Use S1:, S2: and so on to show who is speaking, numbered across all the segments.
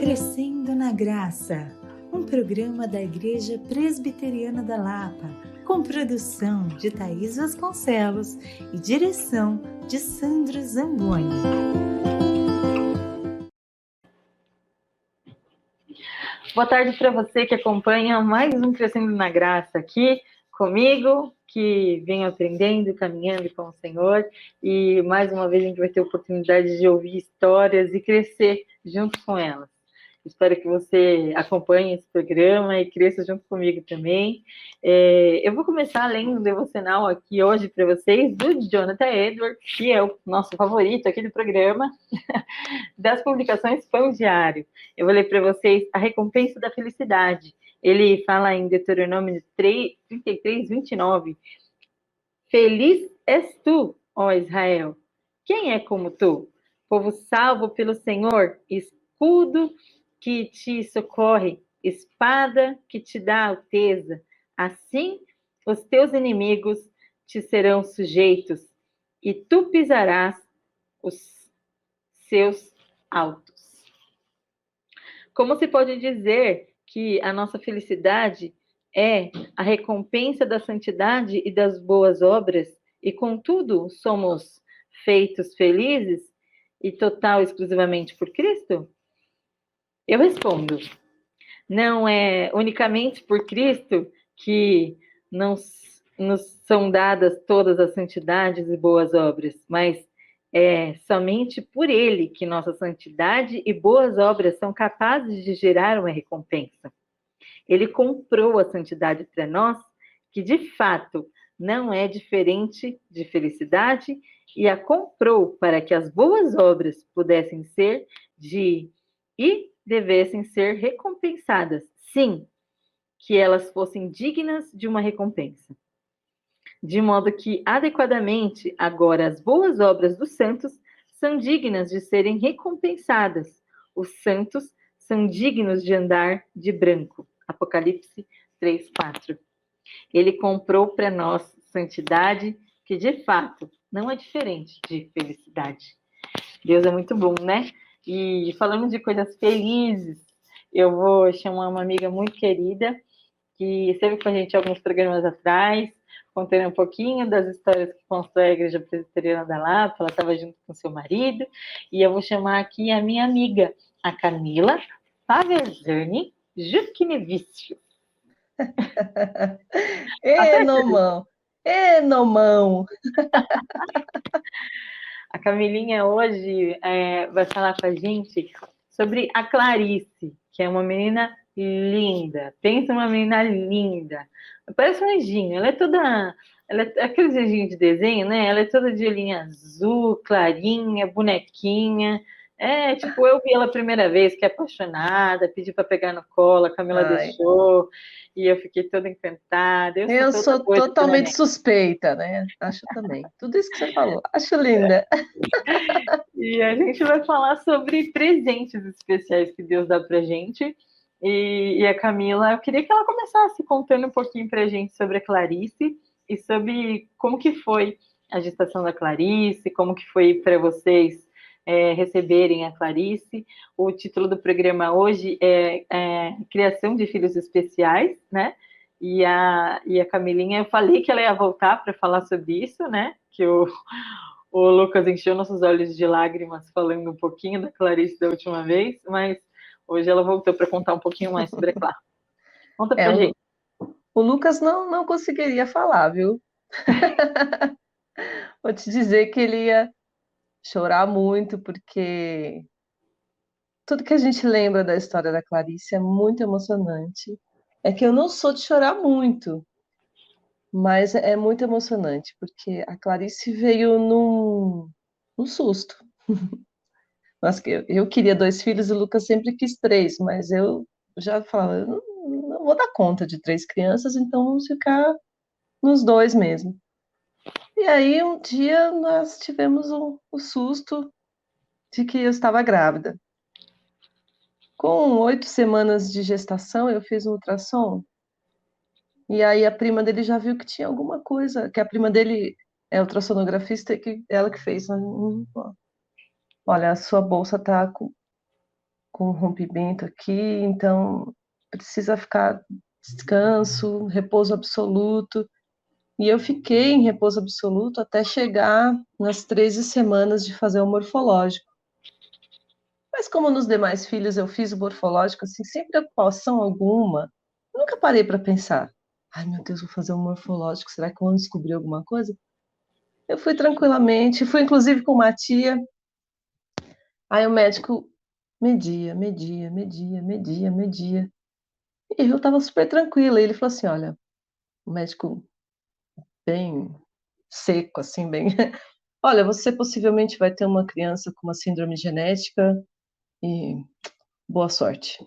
S1: Crescendo na Graça, um programa da Igreja Presbiteriana da Lapa, com produção de Thaís Vasconcelos e direção de Sandro Zamboni.
S2: Boa tarde para você que acompanha mais um Crescendo na Graça aqui comigo, que vem aprendendo, caminhando com o Senhor, e mais uma vez a gente vai ter a oportunidade de ouvir histórias e crescer junto com elas. Espero que você acompanhe esse programa e cresça junto comigo também. Eu vou começar lendo um devocional aqui hoje para vocês, do Jonathan Edwards, que é o nosso favorito aqui do programa, das publicações Pão Diário. Eu vou ler para vocês a recompensa da felicidade. Ele fala em Deuteronômio 33, 29. Feliz és tu, ó Israel. Quem é como tu? Povo salvo pelo Senhor, escudo que te socorre, espada que te dá alteza. Assim, os teus inimigos te serão sujeitos, e tu pisarás os seus altos. Como se pode dizer que a nossa felicidade é a recompensa da santidade e das boas obras, e contudo somos feitos felizes e total exclusivamente por Cristo? Eu respondo, não é unicamente por Cristo que nos são dadas todas as santidades e boas obras, mas é somente por Ele que nossa santidade e boas obras são capazes de gerar uma recompensa. Ele comprou a santidade para nós, que de fato não é diferente de felicidade, e a comprou para que as boas obras pudessem ser e devessem ser recompensadas. Sim, que elas fossem dignas de uma recompensa. De modo que, adequadamente, agora as boas obras dos santos são dignas de serem recompensadas. Os santos são dignos de andar de branco. Apocalipse 3:4. Ele comprou para nós santidade, que de fato não é diferente de felicidade. Deus é muito bom, né? E falando de coisas felizes, eu vou chamar uma amiga muito querida, que esteve com a gente alguns programas atrás, contando um pouquinho das histórias que constrói a Igreja Presbiteriana da Lapa. Ela estava junto com seu marido, e eu vou chamar aqui a minha amiga, a Camila Favezzani Juquinevicius.
S3: Enomão! Enomão!
S2: A Camilinha hoje vai falar com a gente sobre a Clarice, que é uma menina linda. Pensa uma menina linda. Parece um anjinho. Ela é aqueles anjinhos de desenho, né? Ela é toda de olhinho azul, clarinha, bonequinha. Tipo, eu vi ela a primeira vez, que é apaixonada, pedi para pegar no colo, a Camila deixou, e eu fiquei toda encantada.
S3: Eu sou totalmente suspeita, né? Acho também. Tudo isso que você falou. Acho linda.
S2: E a gente vai falar sobre presentes especiais que Deus dá pra gente. E a Camila, eu queria que ela começasse contando um pouquinho pra gente sobre a Clarice e sobre como que foi a gestação da Clarice, como que foi para vocês receberem a Clarice. O título do programa hoje é Criação de Filhos Especiais, né? E a Camilinha, eu falei que ela ia voltar para falar sobre isso, né? Que o Lucas encheu nossos olhos de lágrimas falando um pouquinho da Clarice da última vez, mas hoje ela voltou para contar um pouquinho mais sobre a Clara. Conta pra gente.
S3: O Lucas não conseguiria falar, viu? Vou te dizer que ele ia chorar muito, porque tudo que a gente lembra da história da Clarice é muito emocionante. É que eu não sou de chorar muito, mas é muito emocionante, porque a Clarice veio num susto. Mas eu queria 2 filhos e o Lucas sempre quis 3, mas eu já falava, eu não vou dar conta de 3 crianças, então vamos ficar nos 2 mesmo. E aí um dia nós tivemos o susto de que eu estava grávida. Com 8 semanas de gestação, eu fiz um ultrassom, e aí a prima dele já viu que tinha alguma coisa, que a prima dele é ultrassonografista, ela que fez. Olha, a sua bolsa está com com rompimento aqui, então precisa ficar descanso, repouso absoluto. E eu fiquei em repouso absoluto até chegar nas 13 semanas de fazer o morfológico. Mas como nos demais filhos eu fiz o morfológico, assim, sem preocupação alguma, nunca parei para pensar, ai meu Deus, vou fazer um morfológico, será que eu vou descobrir alguma coisa? Eu fui tranquilamente, fui inclusive com uma tia, aí o médico media, media, media, media, media. E eu estava super tranquila, e ele falou assim, olha, o médico bem seco, assim, bem... Olha, você possivelmente vai ter uma criança com uma síndrome genética e boa sorte.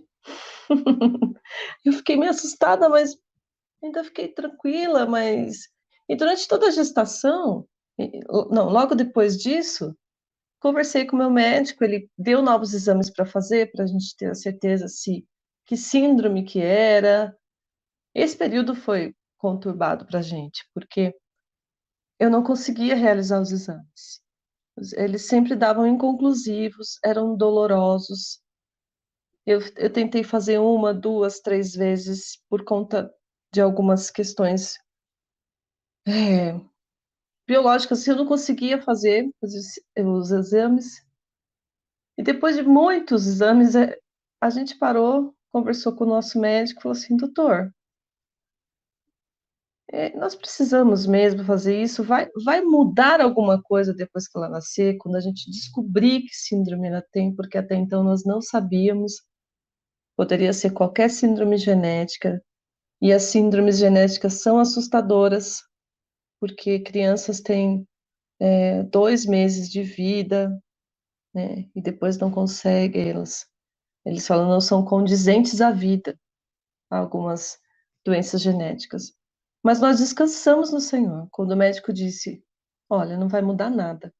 S3: Eu fiquei meio assustada, mas ainda fiquei tranquila, mas... E durante toda a gestação, não, logo depois disso, conversei com o meu médico, ele deu novos exames para fazer, para a gente ter a certeza se que síndrome que era. Esse período foi conturbado para a gente, porque eu não conseguia realizar os exames. Eles sempre davam inconclusivos, eram dolorosos. Eu tentei fazer uma, duas, três vezes por conta de algumas questões biológicas. Assim, eu não conseguia fazer os exames. E depois de muitos exames, a gente parou, conversou com o nosso médico e falou assim, doutor, nós precisamos mesmo fazer isso? Vai mudar alguma coisa depois que ela nascer, quando a gente descobrir que síndrome ela tem, porque até então nós não sabíamos. Poderia ser qualquer síndrome genética, e as síndromes genéticas são assustadoras, porque crianças têm 2 meses de vida, né, e depois não conseguem, eles falam, não são condizentes à vida, algumas doenças genéticas. Mas nós descansamos no Senhor, quando o médico disse, olha, não vai mudar nada,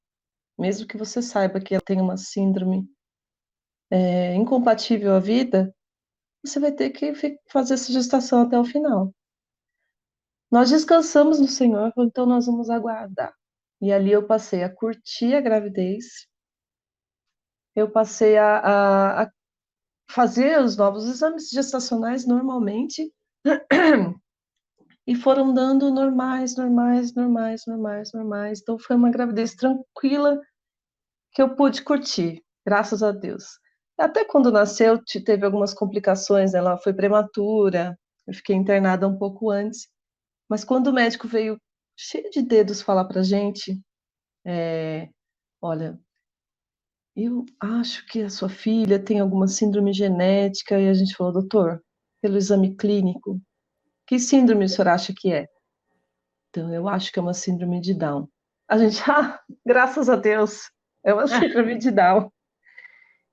S3: mesmo que você saiba que ela tem uma síndrome incompatível à vida, você vai ter que fazer essa gestação até o final. Nós descansamos no Senhor, então nós vamos aguardar. E ali eu passei a curtir a gravidez, eu passei a fazer os novos exames gestacionais normalmente, e foram dando normais, normais, normais, normais, normais. Então foi uma gravidez tranquila que eu pude curtir, graças a Deus. Até quando nasceu, teve algumas complicações, né? Ela foi prematura, eu fiquei internada um pouco antes. Mas quando o médico veio cheio de dedos falar pra gente, olha, eu acho que a sua filha tem alguma síndrome genética, e a gente falou, doutor, pelo exame clínico, que síndrome o senhor acha que é? Então, eu acho que é uma síndrome de Down. A gente, graças a Deus, é uma síndrome de Down.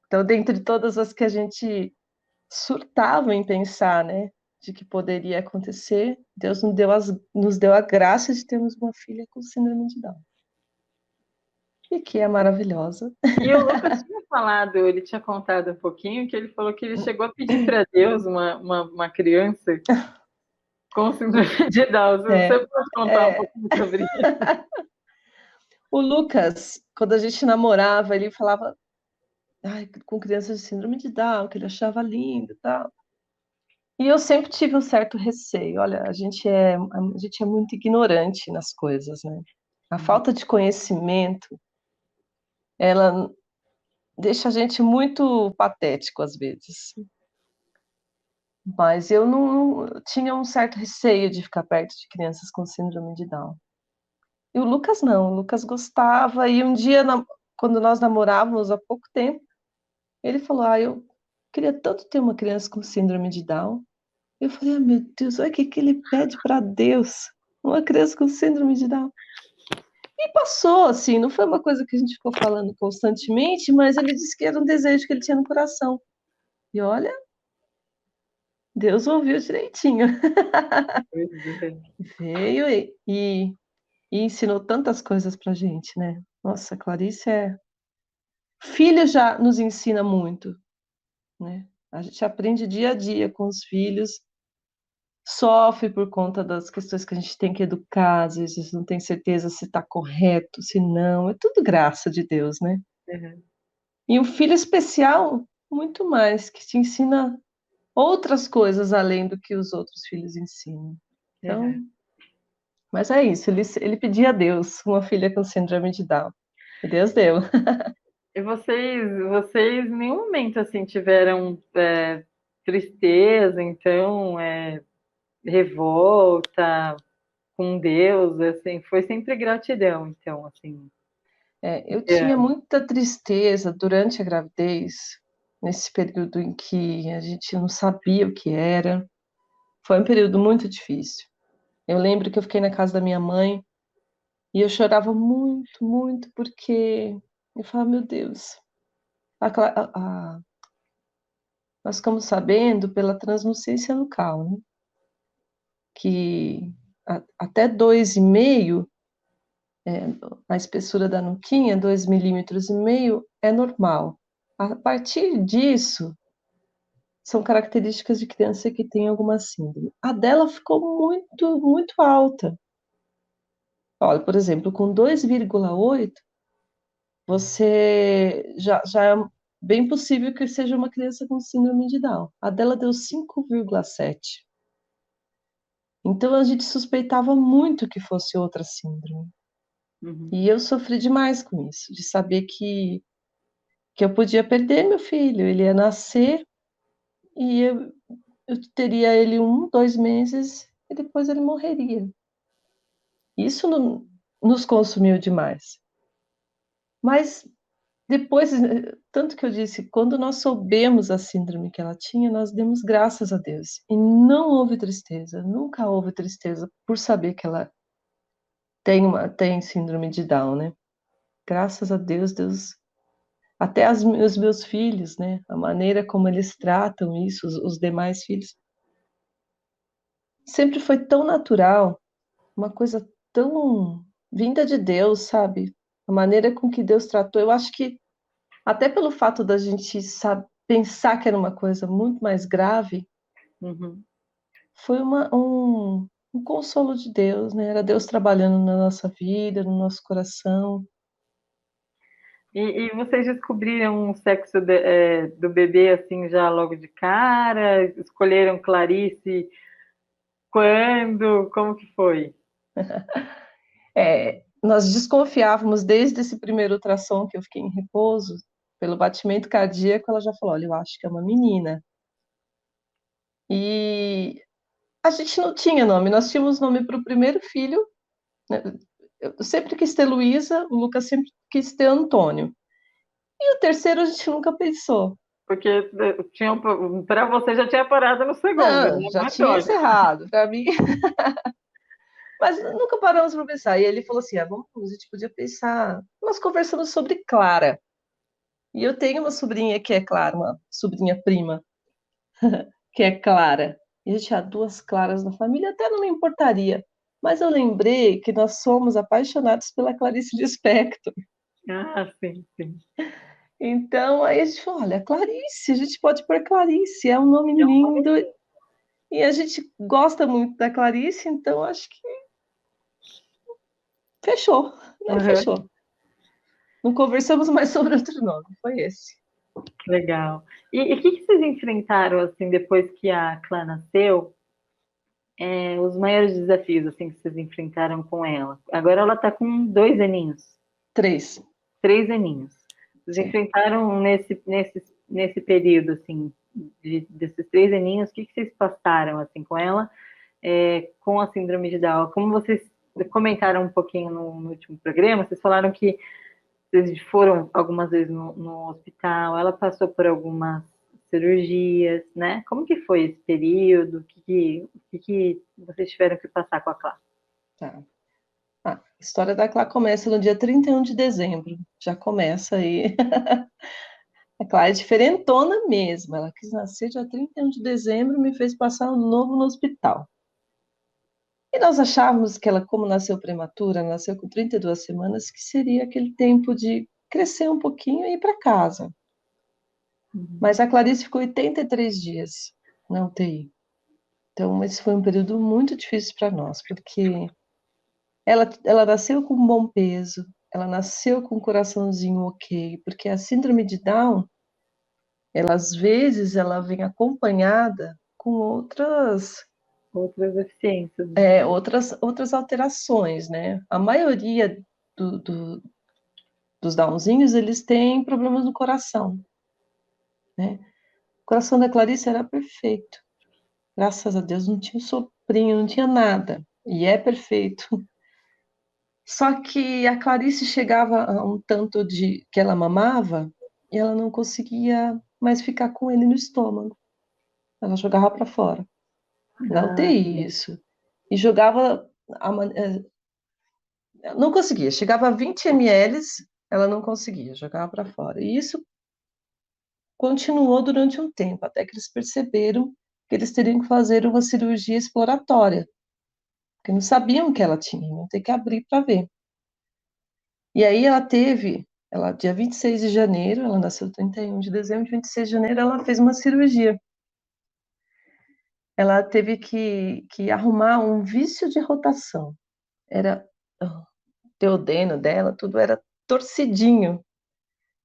S3: Então, dentre todas as que a gente surtava em pensar, né, de que poderia acontecer, Deus nos deu a graça de termos uma filha com síndrome de Down. E que é maravilhosa.
S2: E o Lucas tinha falado, ele tinha contado um pouquinho, que ele falou que ele chegou a pedir para Deus uma criança com síndrome de Down. Você pode contar um pouquinho sobre isso?
S3: O Lucas, quando a gente namorava, ele falava com crianças de síndrome de Down, que ele achava lindo e tal. E eu sempre tive um certo receio. Olha, a gente é muito ignorante nas coisas, né? A falta de conhecimento, ela deixa a gente muito patético às vezes. Mas eu não tinha um certo receio de ficar perto de crianças com síndrome de Down. E o Lucas não, o Lucas gostava. E um dia, quando nós namorávamos há pouco tempo, ele falou: eu queria tanto ter uma criança com síndrome de Down. Eu falei: meu Deus, olha o que ele pede para Deus, uma criança com síndrome de Down. E passou, assim, não foi uma coisa que a gente ficou falando constantemente, mas ele disse que era um desejo que ele tinha no coração. E olha, Deus ouviu direitinho. Veio e ensinou tantas coisas pra gente, né? Nossa, Clarice Filho já nos ensina muito, né? A gente aprende dia a dia com os filhos, sofre por conta das questões que a gente tem que educar, às vezes não tem certeza se está correto, se não, é tudo graça de Deus, né?
S2: Uhum.
S3: E um filho especial muito mais, que te ensina outras coisas além do que os outros filhos ensinam. Então,
S2: Uhum.
S3: mas é isso, ele pedia a Deus uma filha com síndrome de Down. E Deus deu.
S2: E vocês em nenhum momento assim tiveram tristeza, então, revolta com Deus, assim, foi sempre gratidão, então, assim.
S3: Eu tinha
S2: É.
S3: muita tristeza durante a gravidez, nesse período em que a gente não sabia o que era. Foi um período muito difícil. Eu lembro que eu fiquei na casa da minha mãe e eu chorava muito, muito, porque eu falava, meu Deus, a Cla- nós ficamos sabendo pela translucência nucal, né, que até 2,5, a espessura da nuquinha, 2,5 milímetros, é normal. A partir disso, são características de criança que tem alguma síndrome. A dela ficou muito, muito alta. Olha, por exemplo, com 2,8, você já é bem possível que seja uma criança com síndrome de Down. A dela deu 5,7. Então a gente suspeitava muito que fosse outra síndrome.
S2: Uhum.
S3: E eu sofri demais com isso, de saber que eu podia perder meu filho. Ele ia nascer e eu teria ele 2 meses e depois ele morreria. Isso nos consumiu demais. Mas depois, tanto que eu disse, quando nós soubemos a síndrome que ela tinha, nós demos graças a Deus. E não houve tristeza, nunca houve tristeza por saber que ela tem síndrome de Down, né? Graças a Deus, Deus. Até os meus filhos, né? A maneira como eles tratam isso, os demais filhos, sempre foi tão natural, uma coisa tão vinda de Deus, sabe? A maneira com que Deus tratou, eu acho que até pelo fato da gente pensar que era uma coisa muito mais grave,
S2: Uhum.
S3: foi um consolo de Deus, né? Era Deus trabalhando na nossa vida, no nosso coração.
S2: E vocês descobriram o sexo do bebê assim já logo de cara? Escolheram Clarice quando? Como que foi?
S3: Nós desconfiávamos desde esse primeiro ultrassom que eu fiquei em repouso, pelo batimento cardíaco, ela já falou: olha, eu acho que é uma menina. E a gente não tinha nome, nós tínhamos nome para o primeiro filho, né? Eu sempre quis ter Luísa, o Lucas sempre quis ter Antônio. E o terceiro a gente nunca pensou.
S2: Porque para você já tinha parado no segundo,
S3: Não,
S2: né?
S3: já
S2: No
S3: tinha
S2: Antônio.
S3: encerrado para mim, mas nunca paramos para pensar. E ele falou assim: vamos, a gente podia pensar. Nós conversamos sobre Clara. E eu tenho uma sobrinha que é Clara, uma sobrinha prima, que é Clara. E a gente tinha duas Claras na família, até não me importaria. Mas eu lembrei que nós somos apaixonados pela Clarice Lispector.
S2: Ah, sim, sim.
S3: Então, aí a gente falou: olha, Clarice, a gente pode pôr Clarice, é um nome
S2: É um nome.
S3: lindo. E a gente gosta muito da Clarice, então acho que fechou, né?
S2: Uhum.
S3: Fechou. Não conversamos mais sobre outro nome, foi esse.
S2: Legal. E o que vocês enfrentaram assim depois que a Clã nasceu? Os maiores desafios assim que vocês enfrentaram com ela? Agora ela está com 2 aninhos,
S3: 3,
S2: 3 aninhos. Vocês
S3: sim.
S2: enfrentaram nesse período assim desses 3 aninhos? O que vocês passaram assim com ela, com a síndrome de Down? Como vocês comentaram um pouquinho no último programa, vocês falaram que vocês foram algumas vezes no hospital, ela passou por algumas cirurgias, né? Como que foi esse período? O que vocês tiveram que passar com a Clara?
S3: Tá. A história da Clara começa no dia 31 de dezembro. Já começa aí. A Clara é diferentona mesmo. Ela quis nascer dia 31 de dezembro e me fez passar um novo no hospital. E nós achávamos que ela, como nasceu prematura, nasceu com 32 semanas, que seria aquele tempo de crescer um pouquinho e ir para casa.
S2: Uhum.
S3: Mas a Clarice ficou 83 dias na UTI. Então, esse foi um período muito difícil para nós, porque ela nasceu com um bom peso, ela nasceu com um coraçãozinho ok, porque a síndrome de Down, ela às vezes ela vem acompanhada com
S2: Outras deficiências.
S3: outras alterações, né? A maioria do- do- dos Downzinhos, eles têm problemas no coração, né? O coração da Clarice era perfeito. Graças a Deus não tinha soprinho, não tinha nada. E é perfeito. Só que a Clarice chegava a um tanto de que ela mamava e ela não conseguia mais ficar com ele no estômago. Ela jogava para fora. Na
S2: Ah,
S3: UTI, isso. E jogava. Não conseguia. Chegava a 20 ml, ela não conseguia, jogava para fora. E isso continuou durante um tempo, até que eles perceberam que eles teriam que fazer uma cirurgia exploratória, porque não sabiam o que ela tinha, iam ter que abrir para ver. E aí dia 26 de janeiro, ela nasceu 31 de dezembro, dia 26 de janeiro, ela fez uma cirurgia. Ela teve que arrumar um vício de rotação. Era o duodeno dela, tudo era torcidinho.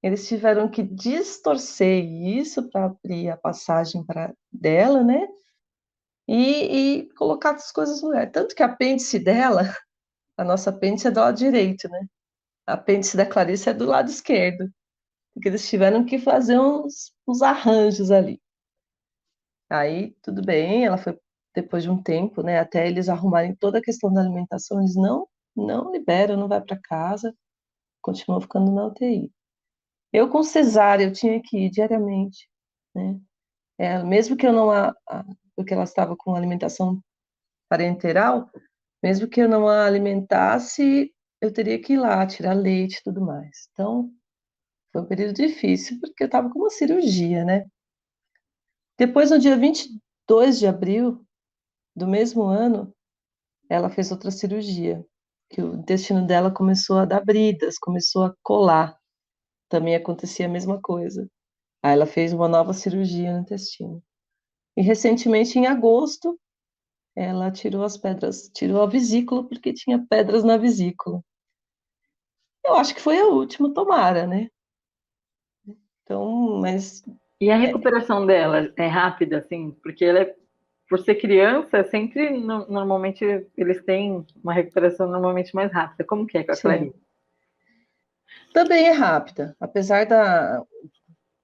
S3: Eles tiveram que distorcer isso para abrir a passagem dela, né? E colocar as coisas no lugar. Tanto que a apêndice dela, a nossa apêndice é do lado direito, né? A apêndice da Clarice é do lado esquerdo. Porque eles tiveram que fazer uns arranjos ali. Aí, tudo bem, ela foi depois de um tempo, né? Até eles arrumarem toda a questão da alimentação, eles não liberam, não vai para casa, continuou ficando na UTI. Eu com cesárea, eu tinha que ir diariamente, né? Mesmo que eu não porque ela estava com alimentação parenteral, mesmo que eu não a alimentasse, eu teria que ir lá tirar leite e tudo mais. Então, foi um período difícil porque eu estava com uma cirurgia, né? Depois, no dia 22 de abril do mesmo ano, ela fez outra cirurgia, que o intestino dela começou a dar bridas, começou a colar. Também acontecia a mesma coisa. Aí ela fez uma nova cirurgia no intestino. E recentemente, em agosto, ela tirou as pedras, tirou a vesícula porque tinha pedras na vesícula. Eu acho que foi a última, tomara, né? Então, mas
S2: e a
S3: é,
S2: recuperação dela é rápida, assim? Porque ela por ser criança, sempre, normalmente, eles têm uma recuperação normalmente mais rápida. Como que é com a
S3: sim.
S2: Clarice?
S3: Também é rápida, apesar da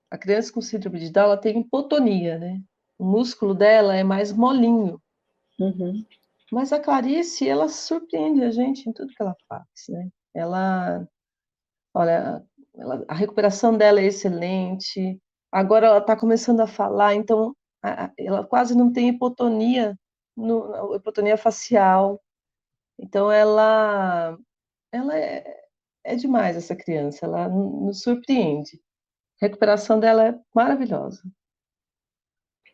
S3: a criança com síndrome de Down, ela tem hipotonia, né? O músculo dela é mais molinho.
S2: Uhum.
S3: Mas a Clarice, ela surpreende a gente em tudo que ela faz, né? Olha, a recuperação dela é excelente. Agora ela está começando a falar, então ela quase não tem hipotonia, hipotonia facial. Então ela é demais essa criança, ela nos surpreende. A recuperação dela é maravilhosa.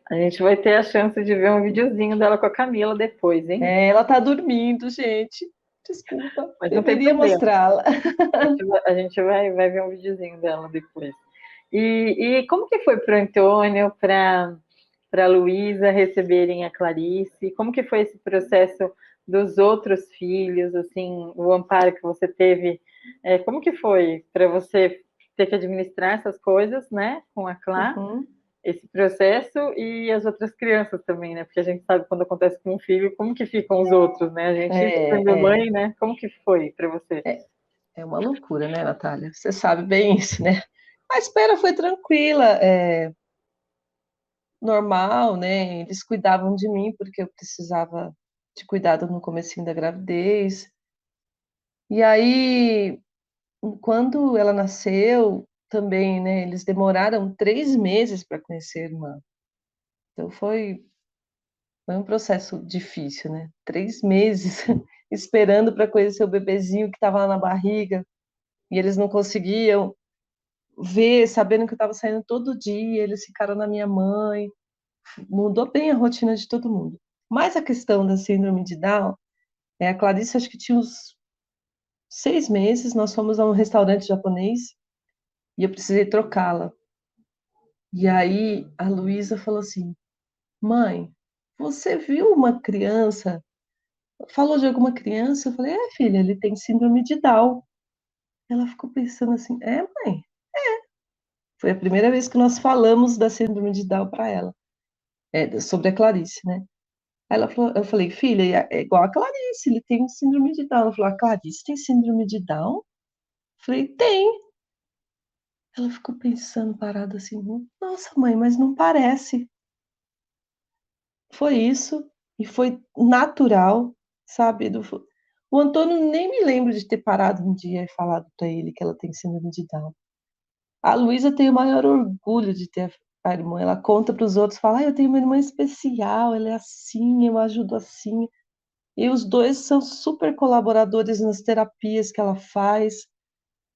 S2: A gente vai ter a chance de ver um videozinho dela com a Camila depois, hein?
S3: Ela está dormindo, gente. Desculpa,
S2: Mas não tem
S3: deveria
S2: problema.
S3: mostrá-la.
S2: A gente vai ver um videozinho dela depois. E como que foi para o Antônio, para a Luísa receberem a Clarice? Como que foi esse processo dos outros filhos, assim, o amparo que você teve? Como que foi para você ter que administrar essas coisas, né, com a Clá,
S3: Uhum.
S2: esse processo e as outras crianças também, né? Porque a gente sabe quando acontece com um filho, como que ficam os outros, né? A gente sendo
S3: É,
S2: mãe, né? Como que foi para você?
S3: é, é uma loucura, né, Natália? Você sabe bem isso, né? A espera foi tranquila, normal, né? Eles cuidavam de mim porque eu precisava de cuidado no comecinho da gravidez. E aí, quando ela nasceu, também, né? Eles demoraram 3 meses para conhecer a irmã. Então foi um processo difícil, né? 3 meses esperando para conhecer o bebezinho que estava lá na barriga e eles não conseguiam ver, sabendo que eu estava saindo todo dia, eles ficaram na minha mãe, mudou bem a rotina de todo mundo. Mas a questão da síndrome de Down, a Clarice acho que tinha uns 6 meses, nós fomos a um restaurante japonês e eu precisei trocá-la. E aí a Luísa falou assim, mãe, você viu uma criança? Falou de alguma criança? Eu falei, filha, ele tem síndrome de Down. Ela ficou pensando assim, mãe? Foi a primeira vez que nós falamos da síndrome de Down para ela, sobre a Clarice, né? Aí eu falei, filha, é igual a Clarice, ele tem síndrome de Down. Ela falou, a Clarice tem síndrome de Down? Eu falei, tem. Ela ficou pensando, parada assim, nossa, mãe, mas não parece. Foi isso, e foi natural, sabe? O Antônio nem me lembro de ter parado um dia e falado para ele que ela tem síndrome de Down. A Luísa tem o maior orgulho de ter a irmã. Ela conta para os outros, fala, eu tenho uma irmã especial, ela é assim, eu ajudo assim. E os dois são super colaboradores nas terapias que ela faz.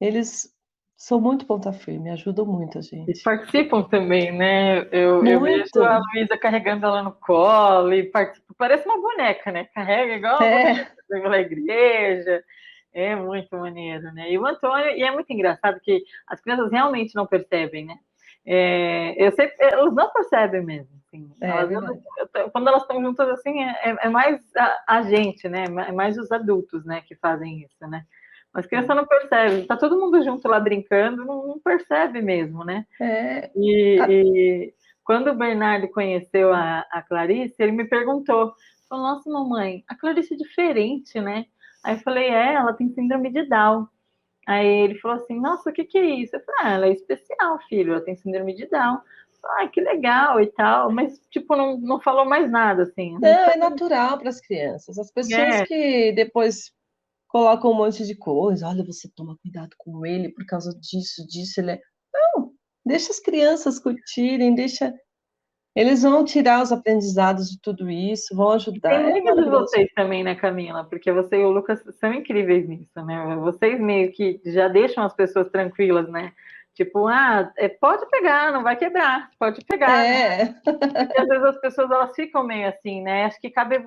S3: Eles são muito ponta firme, ajudam muito a
S2: E
S3: gente.
S2: participam também, né? Eu vejo a
S3: Muito.
S2: Luísa carregando ela no colo e participa. Parece uma boneca, né? Carrega igual uma boneca
S3: É,
S2: pela igreja. É muito maneiro, né? E o Antônio, e é muito engraçado que as crianças realmente não percebem, né? Eu sei, elas não percebem mesmo. Assim,
S3: é verdade.
S2: quando elas estão juntas assim, é mais a gente, né? É mais os adultos, né, que fazem isso, né? Mas criança não percebe, tá todo mundo junto lá brincando, não percebe mesmo, né?
S3: É, a-
S2: E quando o Bernardo conheceu a Clarice, ele me perguntou, falou, nossa, mamãe, a Clarice é diferente, né? Aí eu falei, ela tem síndrome de Down. Aí ele falou assim, nossa, o que que é isso? Eu falei, ela é especial, filho, ela tem síndrome de Down. Que legal e tal, mas, tipo, não falou mais nada, assim. A gente
S3: não, é natural para as crianças. As pessoas
S2: é,
S3: que depois colocam um monte de coisa, olha, você toma cuidado com ele por causa disso, disso, ele é. Não, deixa as crianças curtirem, deixa. Eles vão tirar os aprendizados de tudo isso, vão
S2: tem
S3: ajudar. É
S2: muito de
S3: maravilhoso.
S2: vocês também, né, Camila? Porque você e o Lucas são incríveis nisso, né? Vocês meio que já deixam as pessoas tranquilas, né? Tipo, pode pegar, não vai quebrar, pode pegar, né?
S3: É,
S2: Porque às vezes as pessoas elas ficam meio assim, né? Acho que cabe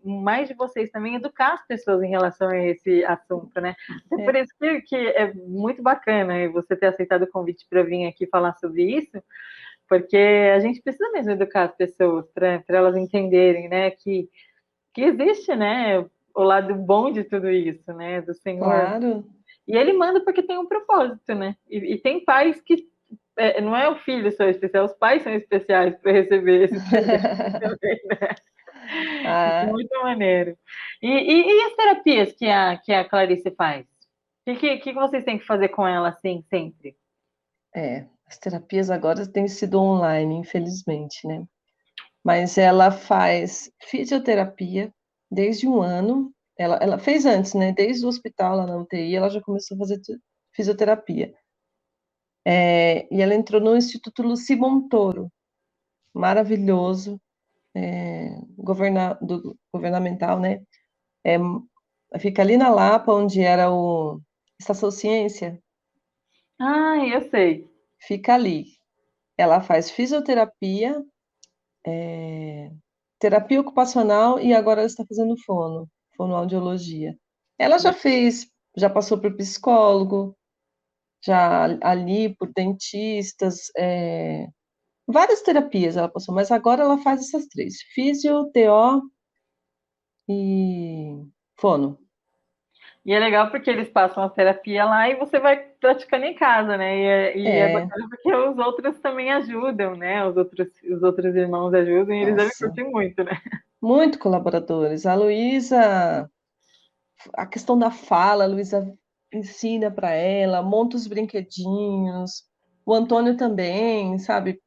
S2: mais de vocês também educar as pessoas em relação a esse assunto, né? É por
S3: é,
S2: isso que é muito bacana você ter aceitado o convite para vir aqui falar sobre isso, porque a gente precisa mesmo educar as pessoas para elas entenderem, né, que existe, né, o lado bom de tudo isso, né, do Senhor.
S3: claro.
S2: E ele manda porque tem um propósito, né? E tem pais que não é o filho só especial, os pais são especiais para receber esses presentes também, né? Isso é
S3: Ah,
S2: muito maneiro. E as terapias que a Clarice faz? O que vocês têm que fazer com ela assim, sempre?
S3: as terapias agora têm sido online, infelizmente, né? Mas ela faz fisioterapia desde um ano. Ela fez antes, né? Desde o hospital, lá na UTI, ela já começou a fazer fisioterapia. E ela entrou no Instituto Luci Montoro, maravilhoso, governamental, né? É, fica ali na Lapa, onde era o Estação Ciência,
S2: Eu sei.
S3: fica ali. Ela faz fisioterapia, terapia ocupacional e agora ela está fazendo fonoaudiologia. Ela já passou por psicólogo, já ali por dentistas, várias terapias ela passou, mas agora ela faz essas três: físio, TO e fono.
S2: E é legal porque eles passam a terapia lá e você vai praticando em casa, né? E é
S3: É,
S2: bacana porque os outros também ajudam, né? Os outros irmãos ajudam e eles devem
S3: nossa,
S2: curtir muito, né?
S3: muito colaboradores. A Luísa, a questão da fala, a Luísa ensina para ela, monta os brinquedinhos. O Antônio também, sabe?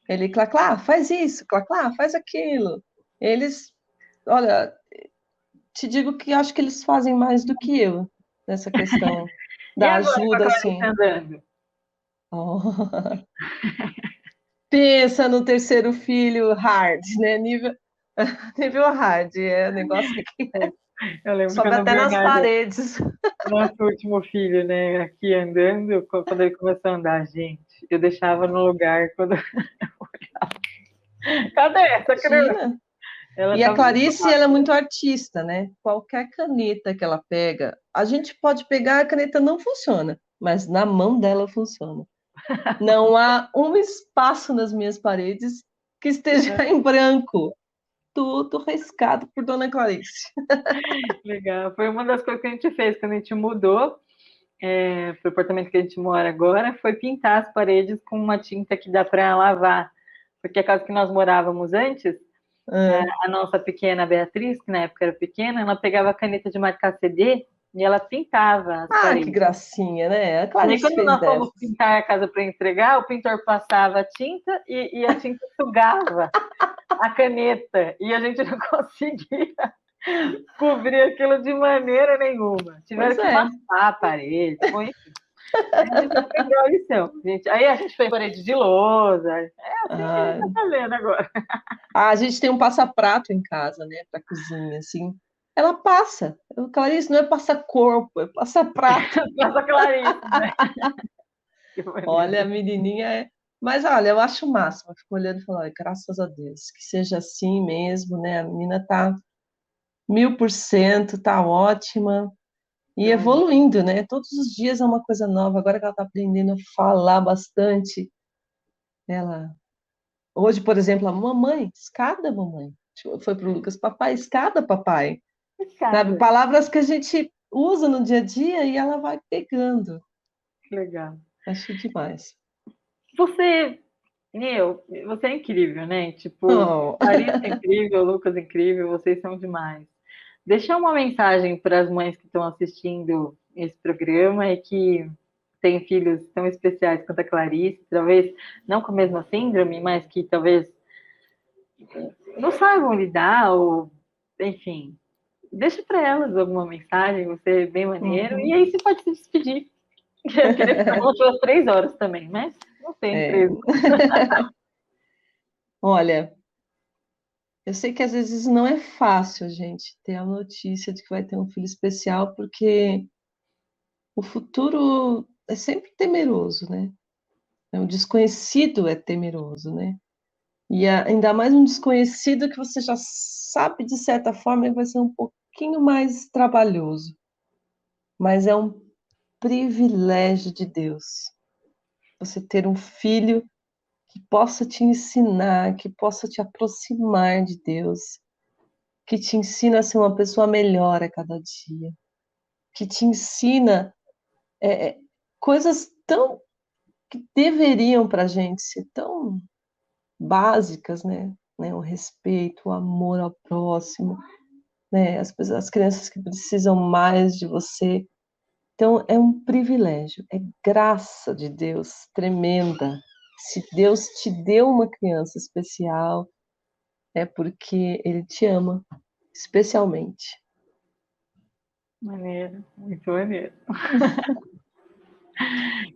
S3: Ele, Clá, faz isso, Clá, faz aquilo. Eles, olha, te digo que acho que eles fazem mais do que eu nessa questão
S2: E
S3: da
S2: agora com a
S3: ajuda,
S2: Clarice
S3: assim.
S2: andando?
S3: Oh. Pensa no terceiro filho hard, né? Nível hard, é um negócio que
S2: Eu lembro
S3: sobe
S2: quando o
S3: até nas
S2: Bernardo,
S3: paredes.
S2: nosso último filho, né, aqui andando, quando ele começou a andar, gente, eu deixava no lugar quando. Cadê essa criança?
S3: Imagina.
S2: Ela
S3: E a
S2: tava muito
S3: Clarice, ela é muito artista, né? Qualquer caneta que ela pega, a gente pode pegar, a caneta não funciona, mas na mão dela funciona. Não há um espaço nas minhas paredes que esteja em branco. Tudo riscado por Dona Clarice.
S2: legal. Foi uma das coisas que a gente fez quando a gente mudou. para o apartamento que a gente mora agora foi pintar as paredes com uma tinta que dá para lavar. Porque a casa que nós morávamos antes,
S3: Ah,
S2: a nossa pequena Beatriz, que na época era pequena, ela pegava a caneta de marcar CD e ela pintava as
S3: que
S2: paredes.
S3: gracinha, né? A
S2: Daí,
S3: Clarice
S2: quando
S3: fez
S2: nós fomos
S3: dessas.
S2: pintar a casa para entregar, o pintor passava a tinta e a tinta sugava a caneta e a gente não conseguia cobrir aquilo de maneira nenhuma. Tiveram
S3: Pois
S2: que
S3: é.
S2: massar a parede, foi, enfim. Aí a gente aprendeu a lição. Aí a gente fez parede de lousa. É assim que a gente
S3: Ah,
S2: está fazendo agora.
S3: a gente tem um passa-prato em casa, né, para cozinha, assim. Ela passa. Clarice, não é passa-corpo, é passa-prato.
S2: Nossa Clarice, né? Que
S3: Olha, a
S2: maneiro.
S3: menininha é. Mas olha, eu acho o máximo. Eu fico olhando e falo, "Ai, graças a Deus, que seja assim mesmo, né? A menina tá 1000%, tá ótima e
S2: Que maneiro.
S3: evoluindo, né? Todos os dias é uma coisa nova. Agora que ela tá aprendendo a falar bastante, ela. Hoje, por exemplo, a mamãe, escada, mamãe. Foi pro Lucas, papai, escada, papai. Sabe?
S2: Escada.
S3: Palavras que a gente usa no dia a dia e ela vai pegando.
S2: Que legal.
S3: Acho demais.
S2: Você, você é incrível, né? Tipo,
S3: Oh.
S2: Larissa é incrível, Lucas é incrível, vocês são demais. Deixa uma mensagem para as mães que estão assistindo esse programa e que têm filhos tão especiais quanto a Clarice, talvez não com a mesma síndrome, mas que talvez não saibam lidar, ou, enfim, deixa para elas alguma mensagem, você é bem maneiro, e
S3: Uhum.
S2: aí você pode se despedir. Eu queria ficar com as suas 3 horas também, mas não tem
S3: É.
S2: 3 horas.
S3: Olha, eu sei que às vezes não é fácil, gente, ter a notícia de que vai ter um filho especial, porque o futuro é sempre temeroso, né? O desconhecido é temeroso, né? E ainda mais um desconhecido que você já sabe, de certa forma, que vai ser um pouquinho mais trabalhoso. Mas é um privilégio de Deus você ter um filho que possa te ensinar, que possa te aproximar de Deus, que te ensina a ser uma pessoa melhor a cada dia, que te ensina coisas tão que deveriam para a gente ser tão básicas, né? O respeito, o amor ao próximo, né? As crianças que precisam mais de você. Então, é um privilégio, é graça de Deus tremenda. Se Deus te deu uma criança especial, é porque Ele te ama, especialmente.
S2: Maneiro, muito maneiro.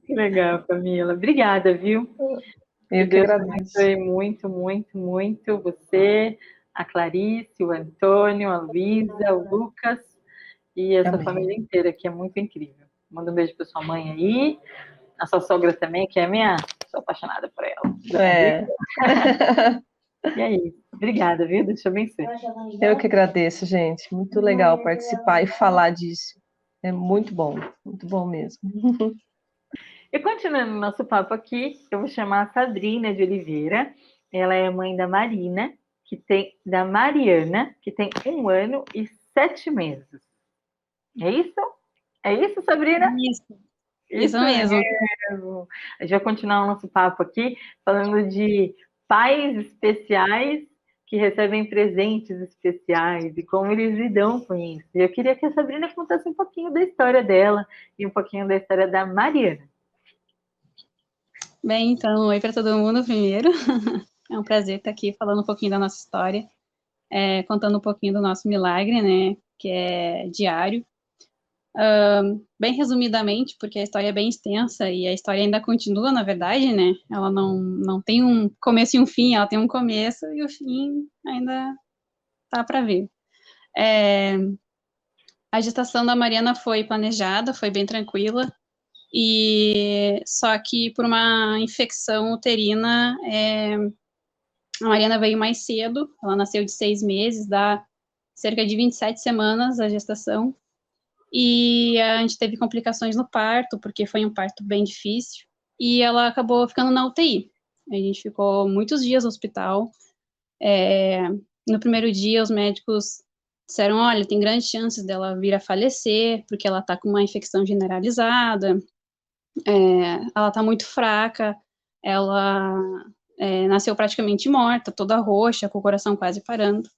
S2: Que legal, Camila. Obrigada, viu? Que
S3: Eu que
S2: Deus
S3: agradeço.
S2: abençoe muito, muito, muito você, a Clarice, o Antônio, a Luísa, o Lucas e a sua
S3: Amém.
S2: família inteira, que é muito incrível. Manda um beijo para sua mãe aí, a sua sogra também, que é minha. Sou apaixonada por ela, Dona Rita.
S3: É.
S2: E é isso. Obrigada, viu? Deus te abençoe.
S3: Eu que agradeço, gente. Muito legal participar e falar disso. É muito bom mesmo.
S2: E continuando o nosso papo aqui, eu vou chamar a Sabrina de Oliveira. Ela é mãe da Marina, da Mariana, que tem 1 ano e 7 meses. É isso? É isso, Sabrina?
S4: Isso
S2: Isso
S4: mesmo.
S2: mesmo. A gente vai continuar o nosso papo aqui, falando de pais especiais que recebem presentes especiais e como eles lidam com isso. E eu queria que a Sabrina contasse um pouquinho da história dela e um pouquinho da história da Mariana.
S4: Bem, então, oi para todo mundo primeiro. É um prazer estar aqui falando um pouquinho da nossa história, contando um pouquinho do nosso milagre, né, que é diário. Bem resumidamente, porque a história é bem extensa e a história ainda continua, na verdade, né? Ela não tem um começo e um fim, ela tem um começo e o fim ainda tá para ver. A gestação da Mariana foi planejada, foi bem tranquila, e só que por uma infecção uterina, a Mariana veio mais cedo, ela nasceu de 6 meses, dá cerca de 27 semanas a gestação, e a gente teve complicações no parto, porque foi um parto bem difícil, e ela acabou ficando na UTI. A gente ficou muitos dias no hospital. No primeiro dia, os médicos disseram, olha, tem grandes chances dela vir a falecer, porque ela está com uma infecção generalizada, ela está muito fraca, ela nasceu praticamente morta, toda roxa, com o coração quase parando.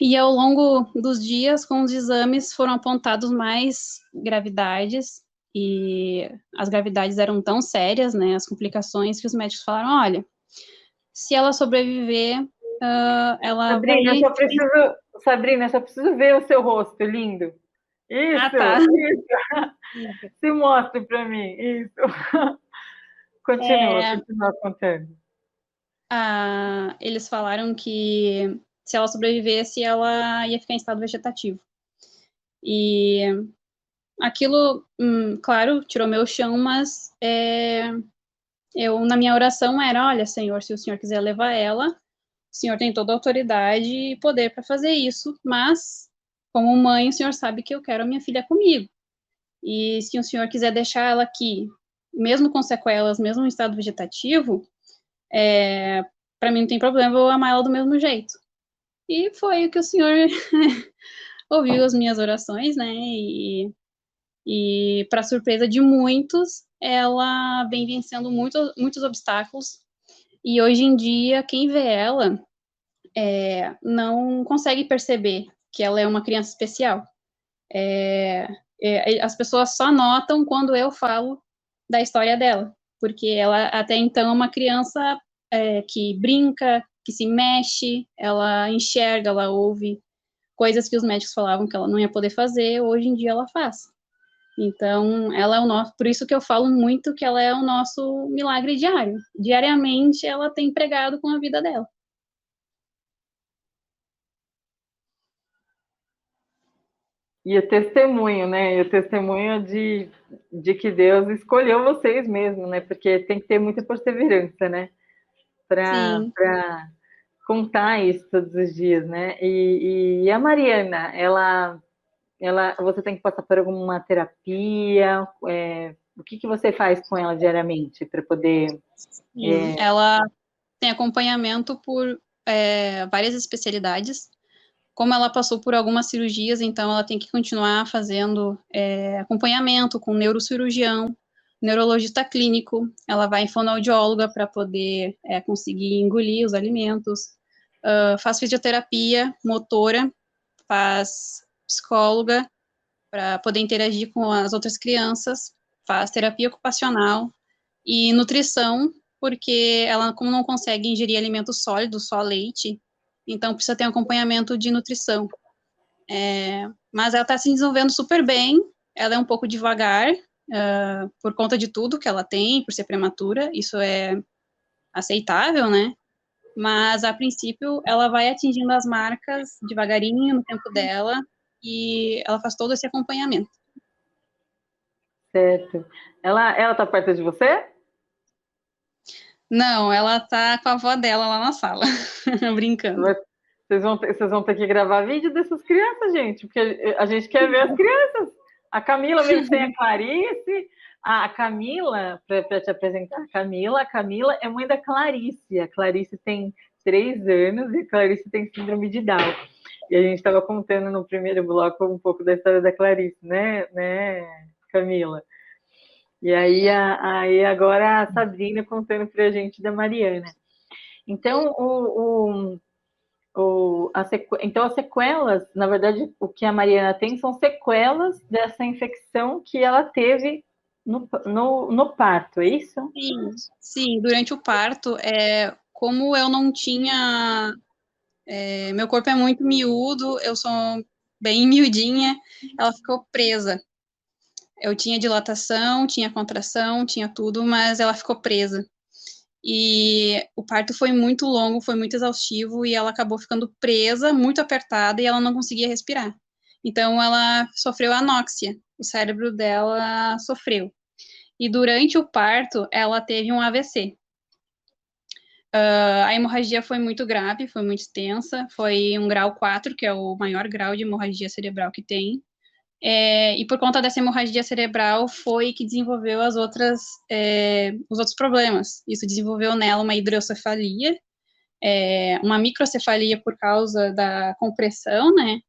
S4: E ao longo dos dias, com os exames, foram apontados mais gravidades, e as gravidades eram tão sérias, né, as complicações, que os médicos falaram, olha, se ela sobreviver, ela
S2: Sabrina,
S4: vai...
S2: Sabrina, eu só preciso ver o seu rosto lindo. Isso,
S4: tá.
S2: isso. Se mostre para mim, isso. Continua contando.
S4: Eles falaram que se ela sobrevivesse, ela ia ficar em estado vegetativo. E aquilo, claro, tirou meu chão, mas eu, na minha oração, era, olha, Senhor, se o Senhor quiser levar ela, o Senhor tem toda a autoridade e poder para fazer isso, mas, como mãe, o Senhor sabe que eu quero a minha filha comigo. E se o Senhor quiser deixar ela aqui, mesmo com sequelas, mesmo em estado vegetativo, para mim não tem problema, eu vou amar ela do mesmo jeito. E foi o que o Senhor ouviu as minhas orações, né? E para surpresa de muitos, ela vem vencendo muitos obstáculos. E hoje em dia, quem vê ela não consegue perceber que ela é uma criança especial. As pessoas só notam quando eu falo da história dela, porque ela até então é uma criança que brinca, que se mexe, ela enxerga, ela ouve coisas que os médicos falavam que ela não ia poder fazer, hoje em dia ela faz. Então, ela é o nosso, por isso que eu falo muito que ela é o nosso milagre diário. Diariamente ela tem pregado com a vida dela.
S2: E o testemunho, né? E o testemunho de que Deus escolheu vocês mesmo, né? Porque tem que ter muita perseverança, né? Para contar isso todos os dias, né? E a Mariana, você tem que passar por alguma terapia? O que você faz com ela diariamente para poder...
S4: Ela tem acompanhamento por várias especialidades. Como ela passou por algumas cirurgias, então ela tem que continuar fazendo acompanhamento com neurocirurgião, neurologista clínico, ela vai em fonoaudióloga para poder conseguir engolir os alimentos, faz fisioterapia motora, faz psicóloga para poder interagir com as outras crianças, faz terapia ocupacional e nutrição, porque ela, como não consegue ingerir alimentos sólidos, só leite, então precisa ter um acompanhamento de nutrição. Mas ela está se desenvolvendo super bem, ela é um pouco devagar, por conta de tudo que ela tem, por ser prematura, isso é aceitável, né? Mas, a princípio, ela vai atingindo as marcas devagarinho, no tempo dela, e ela faz todo esse acompanhamento.
S2: Certo. Ela tá perto de você?
S4: Não, ela tá com a avó dela lá na sala, brincando.
S2: Vocês vão ter que gravar vídeo dessas crianças, gente, porque a gente quer ver as crianças. A Camila mesmo tem a Clarice. A Camila, para te apresentar, a Camila é mãe da Clarice. A Clarice tem 3 anos e a Clarice tem síndrome de Down. E a gente estava contando no primeiro bloco um pouco da história da Clarice, né Camila? E aí agora a Sabrina contando para a gente da Mariana. Então, então, as sequelas, na verdade, o que a Mariana tem são sequelas dessa infecção que ela teve no parto, é isso?
S4: Sim, durante o parto, como eu não tinha... meu corpo é muito miúdo, eu sou bem miudinha, ela ficou presa. Eu tinha dilatação, tinha contração, tinha tudo, mas ela ficou presa. E o parto foi muito longo, foi muito exaustivo, e ela acabou ficando presa, muito apertada, e ela não conseguia respirar. Então, ela sofreu anóxia, o cérebro dela sofreu. E durante o parto, ela teve um AVC. A hemorragia foi muito grave, foi muito extensa, foi um grau 4, que é o maior grau de hemorragia cerebral que tem. E por conta dessa hemorragia cerebral foi que desenvolveu os outros problemas. Isso desenvolveu nela uma hidrocefalia, uma microcefalia por causa da compressão, né?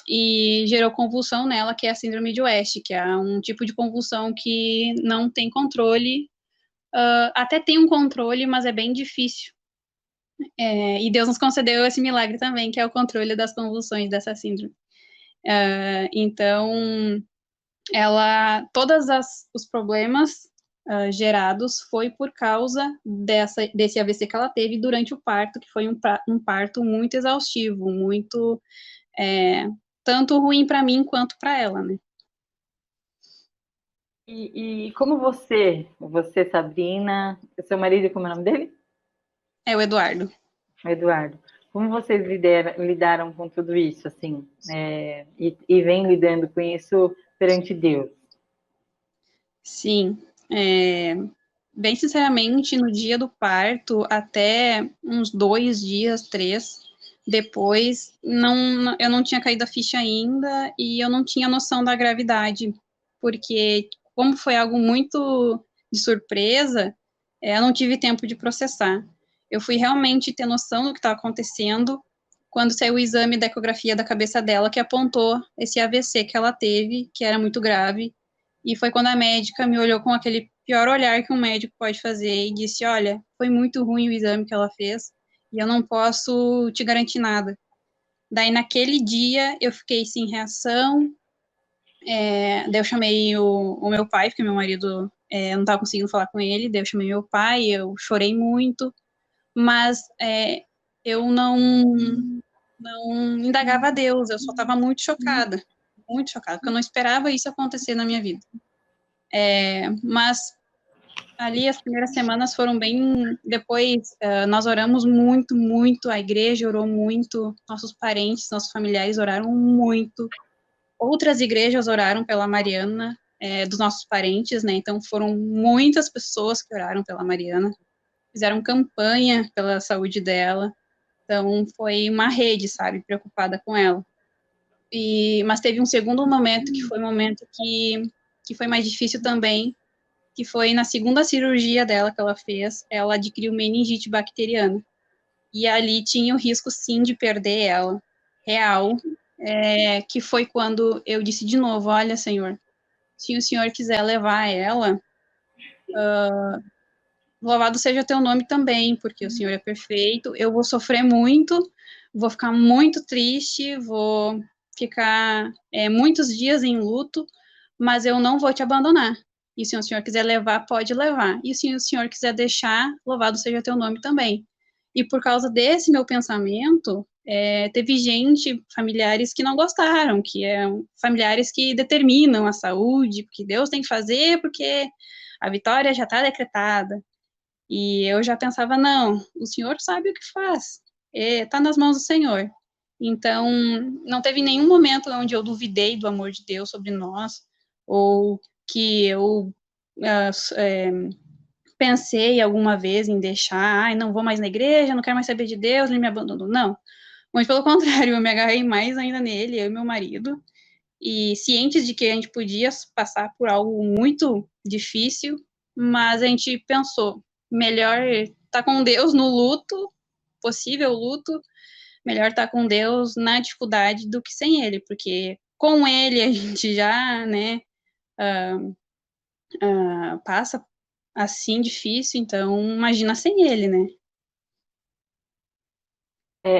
S4: E gerou convulsão nela, que é a síndrome de West, que é um tipo de convulsão que não tem controle, até tem um controle, mas é bem difícil. E Deus nos concedeu esse milagre também, que é o controle das convulsões dessa síndrome. Então, todos os problemas gerados foi por causa desse AVC que ela teve durante o parto, que foi um parto muito exaustivo, muito tanto ruim para mim quanto para ela, né?
S2: E como você, Sabrina, seu marido, como é o nome dele?
S4: É o Eduardo.
S2: O Eduardo. Como vocês lidaram com tudo isso, assim, e vem lidando com isso perante Deus?
S4: Sim, bem sinceramente, no dia do parto, até uns 2 dias, 3, depois, eu não tinha caído a ficha ainda e eu não tinha noção da gravidade, porque como foi algo muito de surpresa, eu não tive tempo de processar. Eu fui realmente ter noção do que estava acontecendo quando saiu o exame da ecografia da cabeça dela, que apontou esse AVC que ela teve, que era muito grave, e foi quando a médica me olhou com aquele pior olhar que um médico pode fazer e disse, olha, foi muito ruim o exame que ela fez e eu não posso te garantir nada. Daí, naquele dia, eu fiquei sem reação, daí eu chamei o meu pai, porque meu marido, eu não estava conseguindo falar com ele, daí eu chamei meu pai, eu chorei muito, mas eu não indagava a Deus, eu só estava muito chocada, porque eu não esperava isso acontecer na minha vida. Mas ali as primeiras semanas foram bem. Depois nós oramos muito, muito. A igreja orou muito. Nossos parentes, nossos familiares oraram muito. Outras igrejas oraram pela Mariana, dos nossos parentes, né? Então foram muitas pessoas que oraram pela Mariana. Fizeram campanha pela saúde dela. Então foi uma rede, sabe, preocupada com ela. Mas teve um segundo momento que foi um momento que foi mais difícil também, que foi na segunda cirurgia dela que ela fez, ela adquiriu meningite bacteriana. E ali tinha o risco, sim, de perder ela, real, que foi quando eu disse de novo, olha, Senhor, se o Senhor quiser levar ela, louvado seja teu nome também, porque o Senhor é perfeito, eu vou sofrer muito, vou ficar muito triste, vou ficar muitos dias em luto, mas eu não vou te abandonar. E se o Senhor quiser levar, pode levar. E se o Senhor quiser deixar, louvado seja teu nome também. E por causa desse meu pensamento, teve gente, familiares que não gostaram, familiares que determinam a saúde, porque Deus tem que fazer, porque a vitória já está decretada. E eu já pensava, não, o Senhor sabe o que faz, está nas mãos do Senhor. Então, não teve nenhum momento onde eu duvidei do amor de Deus sobre nós, ou que eu pensei alguma vez em deixar, não vou mais na igreja, não quero mais saber de Deus, ele me abandonou. Não, muito pelo contrário, eu me agarrei mais ainda nele, eu e meu marido, e cientes de que a gente podia passar por algo muito difícil, mas a gente pensou, melhor estar com Deus no luto, possível luto, melhor estar com Deus na dificuldade do que sem Ele, porque com Ele a gente já, né, passa assim difícil, então imagina sem Ele, né?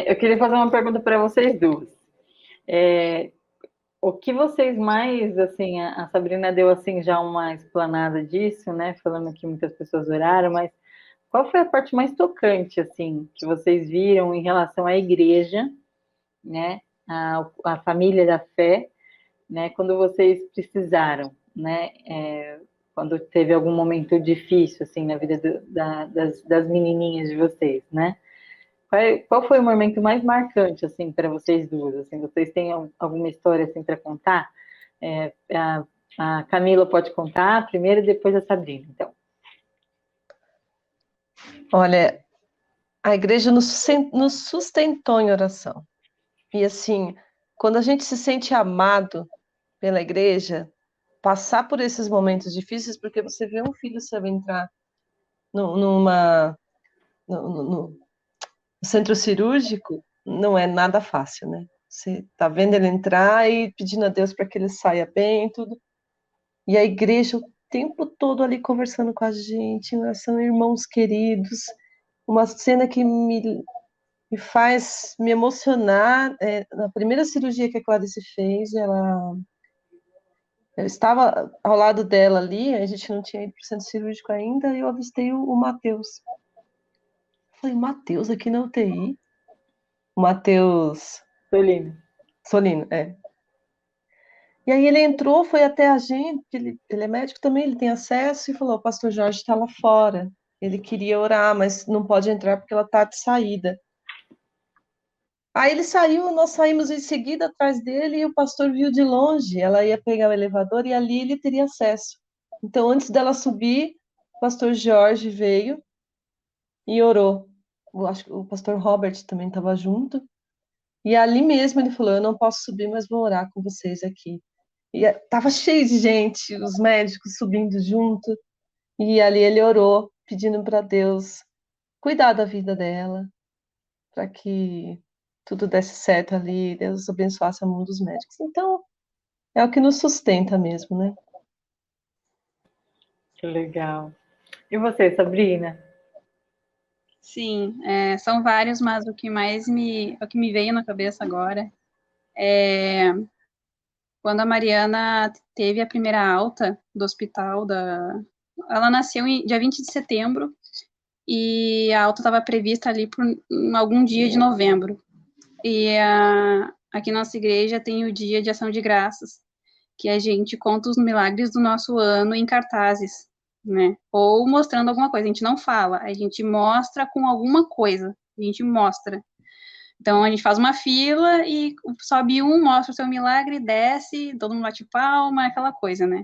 S2: Eu queria fazer uma pergunta para vocês duas. O que vocês mais, assim, a Sabrina deu, assim, já uma explanada disso, né, falando que muitas pessoas oraram, mas qual foi a parte mais tocante, assim, que vocês viram em relação à igreja, né, a família da fé, né, quando vocês precisaram, né, quando teve algum momento difícil, assim, na vida das menininhas de vocês, né? Qual foi o momento mais marcante, assim, para vocês duas? Assim, vocês têm alguma história, assim, para contar? A Camila pode contar primeiro e depois a Sabrina, então.
S3: Olha, a igreja nos sustentou em oração. E assim, quando a gente se sente amado pela igreja, passar por esses momentos difíceis, porque você vê um filho seu entrar numa no centro cirúrgico, não é nada fácil, né? Você tá vendo ele entrar e pedindo a Deus para que ele saia bem e tudo. E a igreja o tempo todo ali conversando com a gente, são irmãos queridos. Uma cena que me faz me emocionar. Na primeira cirurgia que a Clarice fez, eu estava ao lado dela ali, a gente não tinha ido para o centro cirúrgico ainda, e eu avistei o Matheus. Falei, Matheus aqui na UTI? O Matheus Solino, é. E aí ele entrou, foi até a gente, ele é médico também, ele tem acesso, e falou, o pastor Jorge está lá fora. Ele queria orar, mas não pode entrar porque ela está de saída. Aí ele saiu, nós saímos em seguida atrás dele, e o pastor viu de longe, ela ia pegar o elevador, e ali ele teria acesso. Então, antes dela subir, o pastor Jorge veio e orou. Eu acho que o pastor Robert também estava junto. E ali mesmo ele falou, eu não posso subir, mas vou orar com vocês aqui. E tava cheio de gente, os médicos subindo junto. E ali ele orou, pedindo para Deus cuidar da vida dela, para que tudo desse certo ali, Deus abençoasse a mão dos médicos. Então, é o que nos sustenta mesmo, né?
S2: Que legal. E você, Sabrina?
S4: Sim, são vários, mas o que me veio na cabeça agora é quando a Mariana teve a primeira alta do hospital ela nasceu dia 20 de setembro e a alta estava prevista ali por algum dia de novembro. E aqui na nossa igreja tem o dia de ação de graças, que a gente conta os milagres do nosso ano em cartazes, né? Ou mostrando alguma coisa. A gente não fala, a gente mostra com alguma coisa. A gente mostra. Então, a gente faz uma fila e sobe um, mostra o seu milagre, desce, todo mundo bate palma, aquela coisa, né?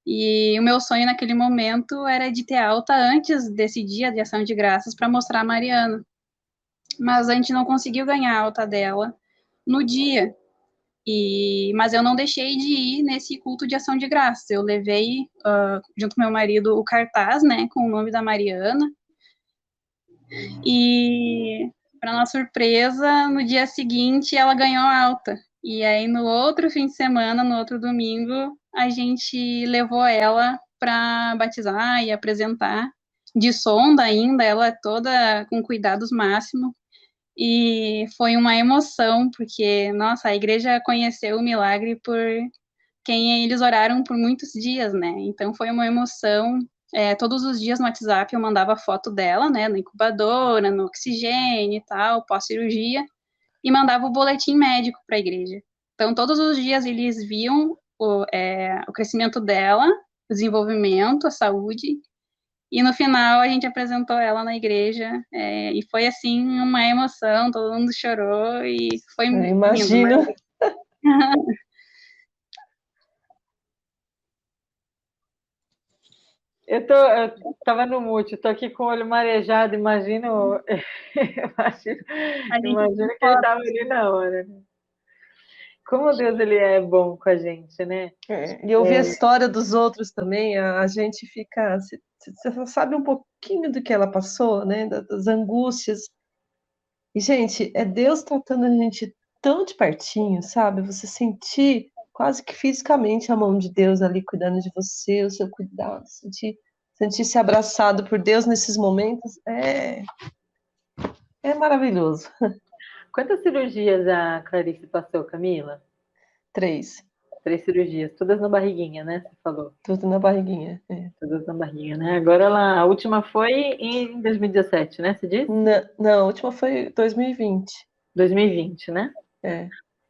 S4: E o meu sonho naquele momento era de ter alta antes desse dia de ação de graças para mostrar a Mariana. Mas a gente não conseguiu ganhar a alta dela no dia. Mas eu não deixei de ir nesse culto de ação de graças. Eu levei, junto com meu marido, o cartaz, né, com o nome da Mariana. E, para nossa surpresa, no dia seguinte ela ganhou a alta. E aí, no outro fim de semana, no outro domingo, a gente levou ela para batizar e apresentar, de sonda ainda, ela toda com cuidados máximos. E foi uma emoção, porque, nossa, a igreja conheceu o milagre por quem eles oraram por muitos dias, né? Então foi uma emoção. Todos os dias no WhatsApp eu mandava foto dela, né, na incubadora, no oxigênio e tal, pós-cirurgia, e mandava o boletim médico para a igreja. Então todos os dias eles viam o crescimento dela, o desenvolvimento, a saúde, e no final a gente apresentou ela na igreja, e foi assim uma emoção, todo mundo chorou e foi
S3: Eu
S4: lindo.
S3: imagino.
S2: Eu tava no mute, tô aqui com o olho marejado, imagino que ele tava ali na hora, né? Como Deus ele é bom com a gente, né?
S3: E ouvir a história dos outros também, a gente fica. Você sabe um pouquinho do que ela passou, né? Das angústias. E, gente, é Deus tratando a gente tão de pertinho, sabe? Você sentir quase que fisicamente a mão de Deus ali cuidando de você, o seu cuidado, sentir-se abraçado por Deus nesses momentos é maravilhoso.
S2: Quantas cirurgias a Clarice passou, Camila?
S3: 3.
S2: 3 cirurgias, todas na barriguinha, né? Você falou.
S3: Tudo na barriguinha.
S2: Todas na barriguinha, né? Agora a última foi em 2017, né? Você disse?
S3: Não, a última foi 2020.
S2: 2020, né?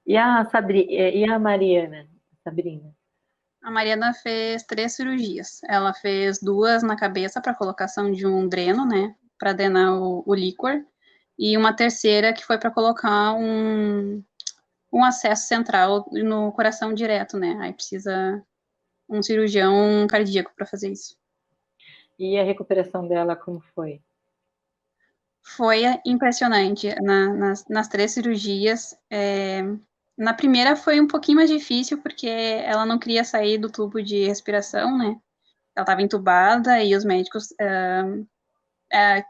S2: E a Mariana, Sabrina?
S4: A Mariana fez 3 cirurgias. Ela fez 2 na cabeça para colocação de um dreno, né, para drenar o líquor, e uma terceira que foi para colocar um acesso central no coração direto, né? Aí precisa um cirurgião cardíaco para fazer isso.
S2: E a recuperação dela, como foi?
S4: Foi impressionante. Nas 3 cirurgias, na primeira foi um pouquinho mais difícil, porque ela não queria sair do tubo de respiração, né? Ela estava entubada e os médicos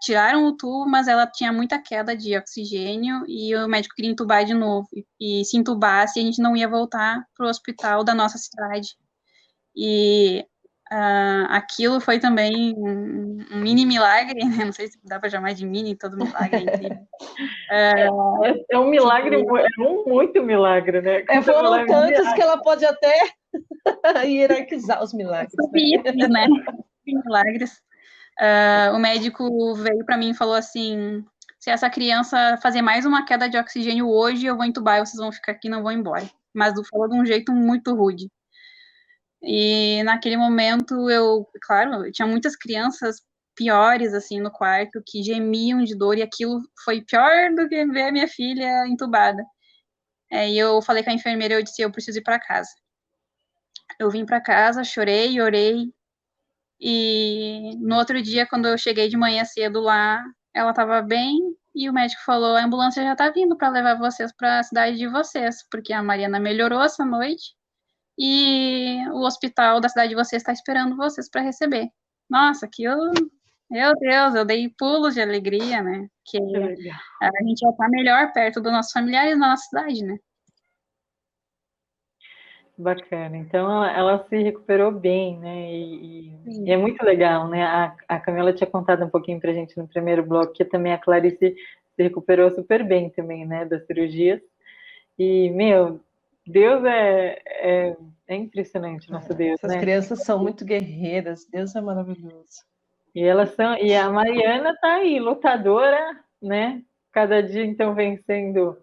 S4: tiraram o tubo, mas ela tinha muita queda de oxigênio e o médico queria entubar de novo. E se entubasse, a gente não ia voltar para o hospital da nossa cidade. E aquilo foi também um mini milagre, né? Não sei se dá para chamar de mini, todo milagre é incrível.
S2: É um milagre, é um muito milagre, né?
S3: Foram tantos que ela pode até hierarquizar os milagres.
S4: Né? Milagres. O médico veio para mim e falou assim: se essa criança fazer mais uma queda de oxigênio hoje, eu vou entubar e vocês vão ficar aqui, não vão embora. Mas falou de um jeito muito rude. E naquele momento, claro, eu tinha muitas crianças piores, assim, no quarto, que gemiam de dor, e aquilo foi pior do que ver a minha filha entubada. E eu falei com a enfermeira, eu disse, eu preciso ir para casa. Eu vim para casa, chorei, orei, e no outro dia, quando eu cheguei de manhã cedo lá, ela estava bem, e o médico falou, a ambulância já está vindo para levar vocês para a cidade de vocês, porque a Mariana melhorou essa noite, e o hospital da cidade de vocês está esperando vocês para receber. Nossa, meu Deus, eu dei pulos de alegria, né? Que a gente já está melhor perto dos nossos familiares na nossa cidade, né?
S2: Bacana. Então, ela se recuperou bem, né? E é muito legal, né? A Camila tinha contado um pouquinho pra gente no primeiro bloco que também a Clarice se recuperou super bem também, né? Das cirurgias. E, meu, Deus é impressionante, nosso Deus,
S3: essas
S2: né?
S3: Crianças são muito guerreiras, Deus é maravilhoso.
S2: E a Mariana tá aí, lutadora, né? Cada dia, então, vencendo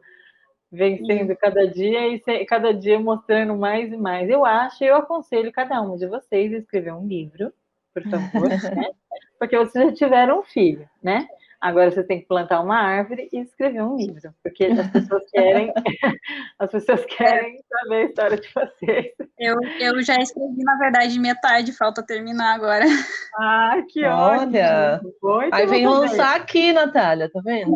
S2: cada dia e cada dia mostrando mais e mais. Eu aconselho cada um de vocês a escrever um livro, por favor, né? Porque vocês já tiveram um filho, né? Agora vocês têm que plantar uma árvore e escrever um livro, porque as pessoas querem saber a história de vocês.
S4: Eu já escrevi, na verdade, metade, falta terminar agora.
S2: Que
S3: Olha,
S2: ótimo!
S3: Aí vem lançar aqui, Natália, tá vendo?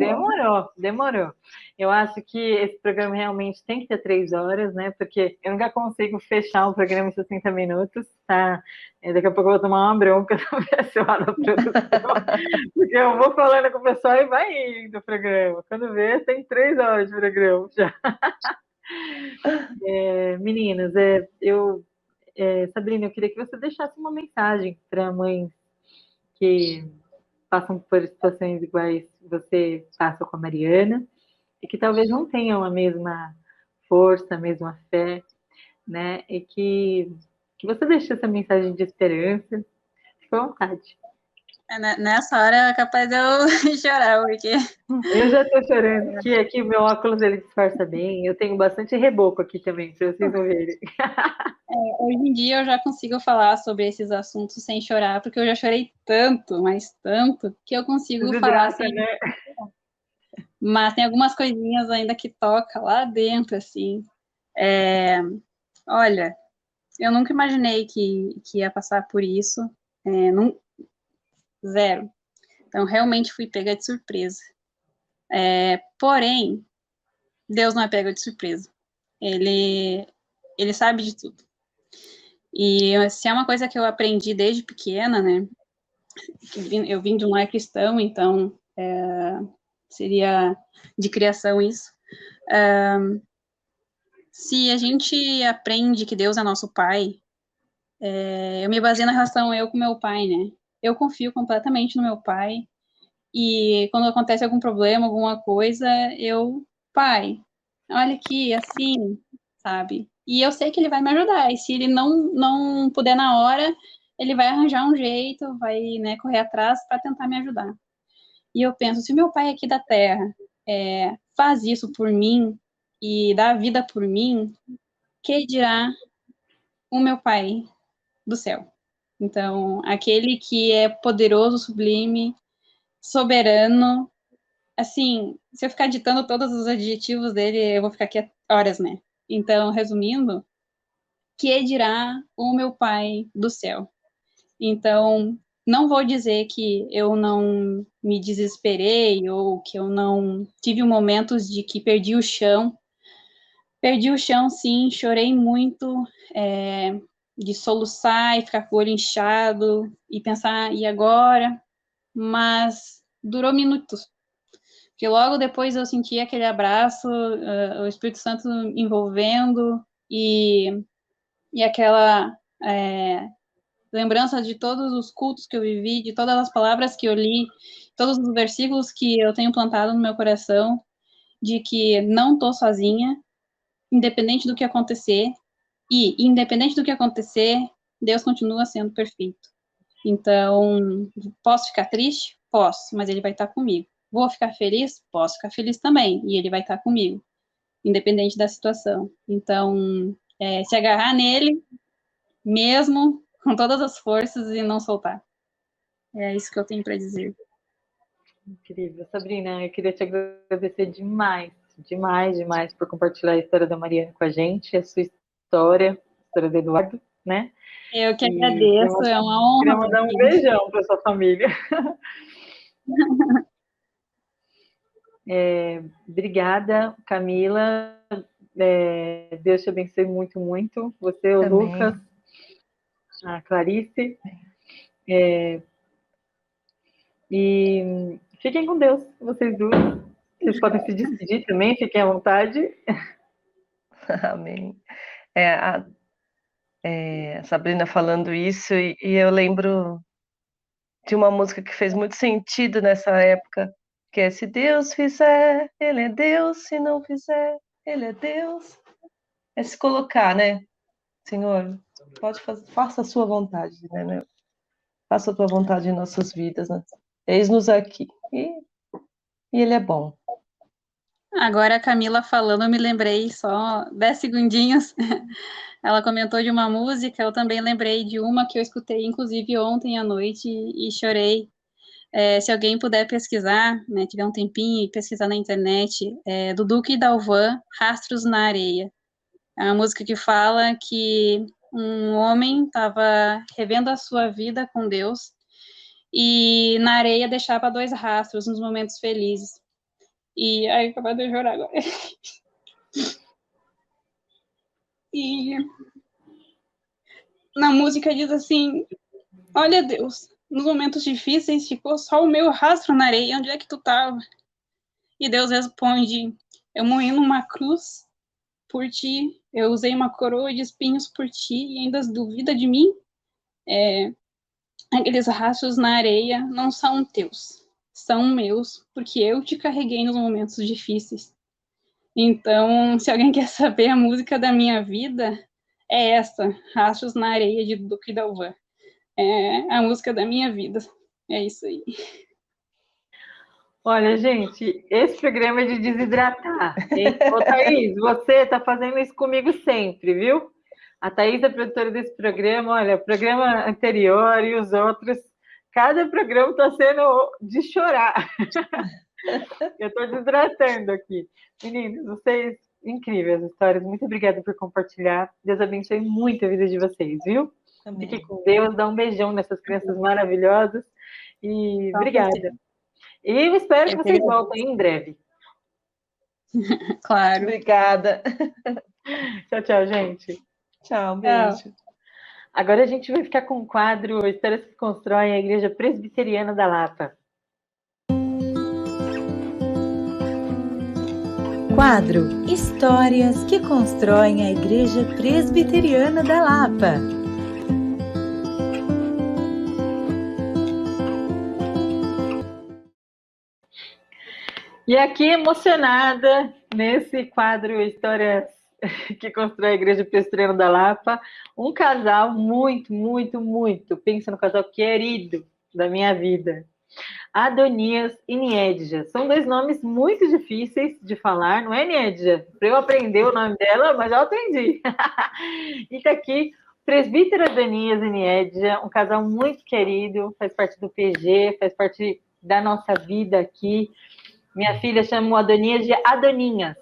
S2: Demorou. Eu acho que esse programa realmente tem que ter 3 horas, né? Porque eu nunca consigo fechar um programa em 60 minutos, tá? Daqui a pouco eu vou tomar uma bronca do pessoal da produção, porque eu vou falando com o pessoal e vai indo o programa. Quando vê, tem 3 horas de programa já. Meninas, Sabrina, eu queria que você deixasse uma mensagem para mães que passam por situações iguais você passa com a Mariana e que talvez não tenham a mesma força, a mesma fé, né? E que você deixe essa mensagem de esperança. Fique à vontade.
S4: Nessa hora é capaz de eu chorar, porque...
S2: Eu já estou chorando, que aqui meu óculos ele disfarça bem, eu tenho bastante reboco aqui também, para vocês não verem.
S4: Hoje em dia eu já consigo falar sobre esses assuntos sem chorar, porque eu já chorei tanto, mas tanto, que eu consigo falar sem...
S2: Né?
S4: Mas tem algumas coisinhas ainda que toca lá dentro, assim. Olha, eu nunca imaginei que ia passar por isso. Zero. Então, realmente fui pega de surpresa. Porém, Deus não é pega de surpresa. Ele sabe de tudo. E se é uma coisa que eu aprendi desde pequena, né? Eu vim de um lar cristão, então seria de criação isso. Se a gente aprende que Deus é nosso pai, eu me baseio na relação eu com meu pai, né? Eu confio completamente no meu pai, e quando acontece algum problema, alguma coisa, pai, olha aqui, assim, sabe? E eu sei que ele vai me ajudar, e se ele não puder na hora, ele vai arranjar um jeito, vai, né, correr atrás para tentar me ajudar. E eu penso, se meu pai aqui da Terra faz isso por mim e dá a vida por mim, que dirá o meu pai do céu? Então, aquele que é poderoso, sublime, soberano, assim, se eu ficar ditando todos os adjetivos dele, eu vou ficar aqui horas, né? Então, resumindo, que dirá o meu pai do céu? Então, não vou dizer que eu não me desesperei ou que eu não tive momentos de que perdi o chão. Perdi o chão, sim, chorei muito, de soluçar e ficar com o olho inchado e pensar, e agora? mas durou minutos. Porque logo depois eu senti aquele abraço, o Espírito Santo envolvendo, e aquela lembrança de todos os cultos que eu vivi, de todas as palavras que eu li, todos os versículos que eu tenho plantado no meu coração, de que não estou sozinha, independente do que acontecer, e independente do que acontecer, Deus continua sendo perfeito. Então, posso ficar triste? Posso, mas Ele vai estar comigo. Vou ficar feliz? Posso ficar feliz também, e Ele vai estar comigo, independente da situação. Então, se agarrar nele, mesmo com todas as forças, e não soltar. É isso que eu tenho para dizer.
S2: Incrível. Sabrina, eu queria te agradecer demais, demais, demais por compartilhar a história da Mariana com a gente, a sua história, a história do Eduardo, né?
S4: Eu que agradeço, é uma honra.
S2: Queria mandar um beijão para sua família. Obrigada, Camila. Deus te abençoe muito, muito. Você, o
S3: Amém.
S2: Lucas, a Clarice. E fiquem com Deus, vocês duas. Vocês podem se despedir também, fiquem à vontade.
S3: Amém. A Sabrina falando isso, e eu lembro de uma música que fez muito sentido nessa época, que é: se Deus fizer, Ele é Deus; se não fizer, Ele é Deus. É se colocar, né? Senhor, pode fazer, faça a sua vontade, né? Faça a tua vontade em nossas vidas, né? Eis-nos aqui. E Ele é bom.
S4: Agora a Camila falando, eu me lembrei só 10 segundinhos. Ela comentou de uma música, eu também lembrei de uma que eu escutei, inclusive, ontem à noite e chorei. Se alguém puder pesquisar, né, tiver um tempinho e pesquisar na internet, do Duque e Dalvan, Rastros na Areia. É uma música que fala que um homem estava revendo a sua vida com Deus e na areia deixava 2 rastros nos momentos felizes. E aí, acabei de chorar agora. E na música diz assim: olha, Deus, nos momentos difíceis ficou só o meu rastro na areia, onde é que tu tava? E Deus responde: eu morri numa cruz por ti, eu usei uma coroa de espinhos por ti e ainda duvida de mim? Aqueles rastros na areia não são teus, são meus, porque eu te carreguei nos momentos difíceis. Então, se alguém quer saber a música da minha vida, é essa, Rastros na Areia, de Duque Dalvan. É a música da minha vida. É isso aí.
S2: Olha, gente, esse programa é de desidratar, hein? Ô, Thaís, você tá fazendo isso comigo sempre, viu? A Thaís é produtora desse programa, olha, o programa anterior e os outros, cada programa tá sendo de chorar. Eu tô desidratando aqui. Meninos, vocês, incríveis as histórias, muito obrigada por compartilhar. Deus abençoe muito a vida de vocês, viu?
S3: Amém.
S2: Fique com Deus, dá um beijão nessas crianças maravilhosas e obrigada. E eu espero que vocês voltem em breve.
S4: Claro.
S3: Obrigada.
S2: Tchau, tchau, gente.
S3: Tchau, beijo.
S2: Agora a gente vai ficar com o quadro Histórias que Constroem a Igreja Presbiteriana da Lapa.
S1: Quadro Histórias que Constroem a Igreja Presbiteriana da Lapa.
S2: E aqui, emocionada, nesse quadro Histórias que Constroem a Igreja Presbiteriana da Lapa, um casal muito, muito, muito, pensa no casal querido da minha vida. Adonias e Niedja. São 2 nomes muito difíceis de falar, não é, Niedja? Para eu aprender o nome dela, mas eu aprendi. E tá aqui, presbítero Adonias e Niedja, um casal muito querido, faz parte do PG, faz parte da nossa vida aqui. Minha filha chama o Adonias de Adoninhas.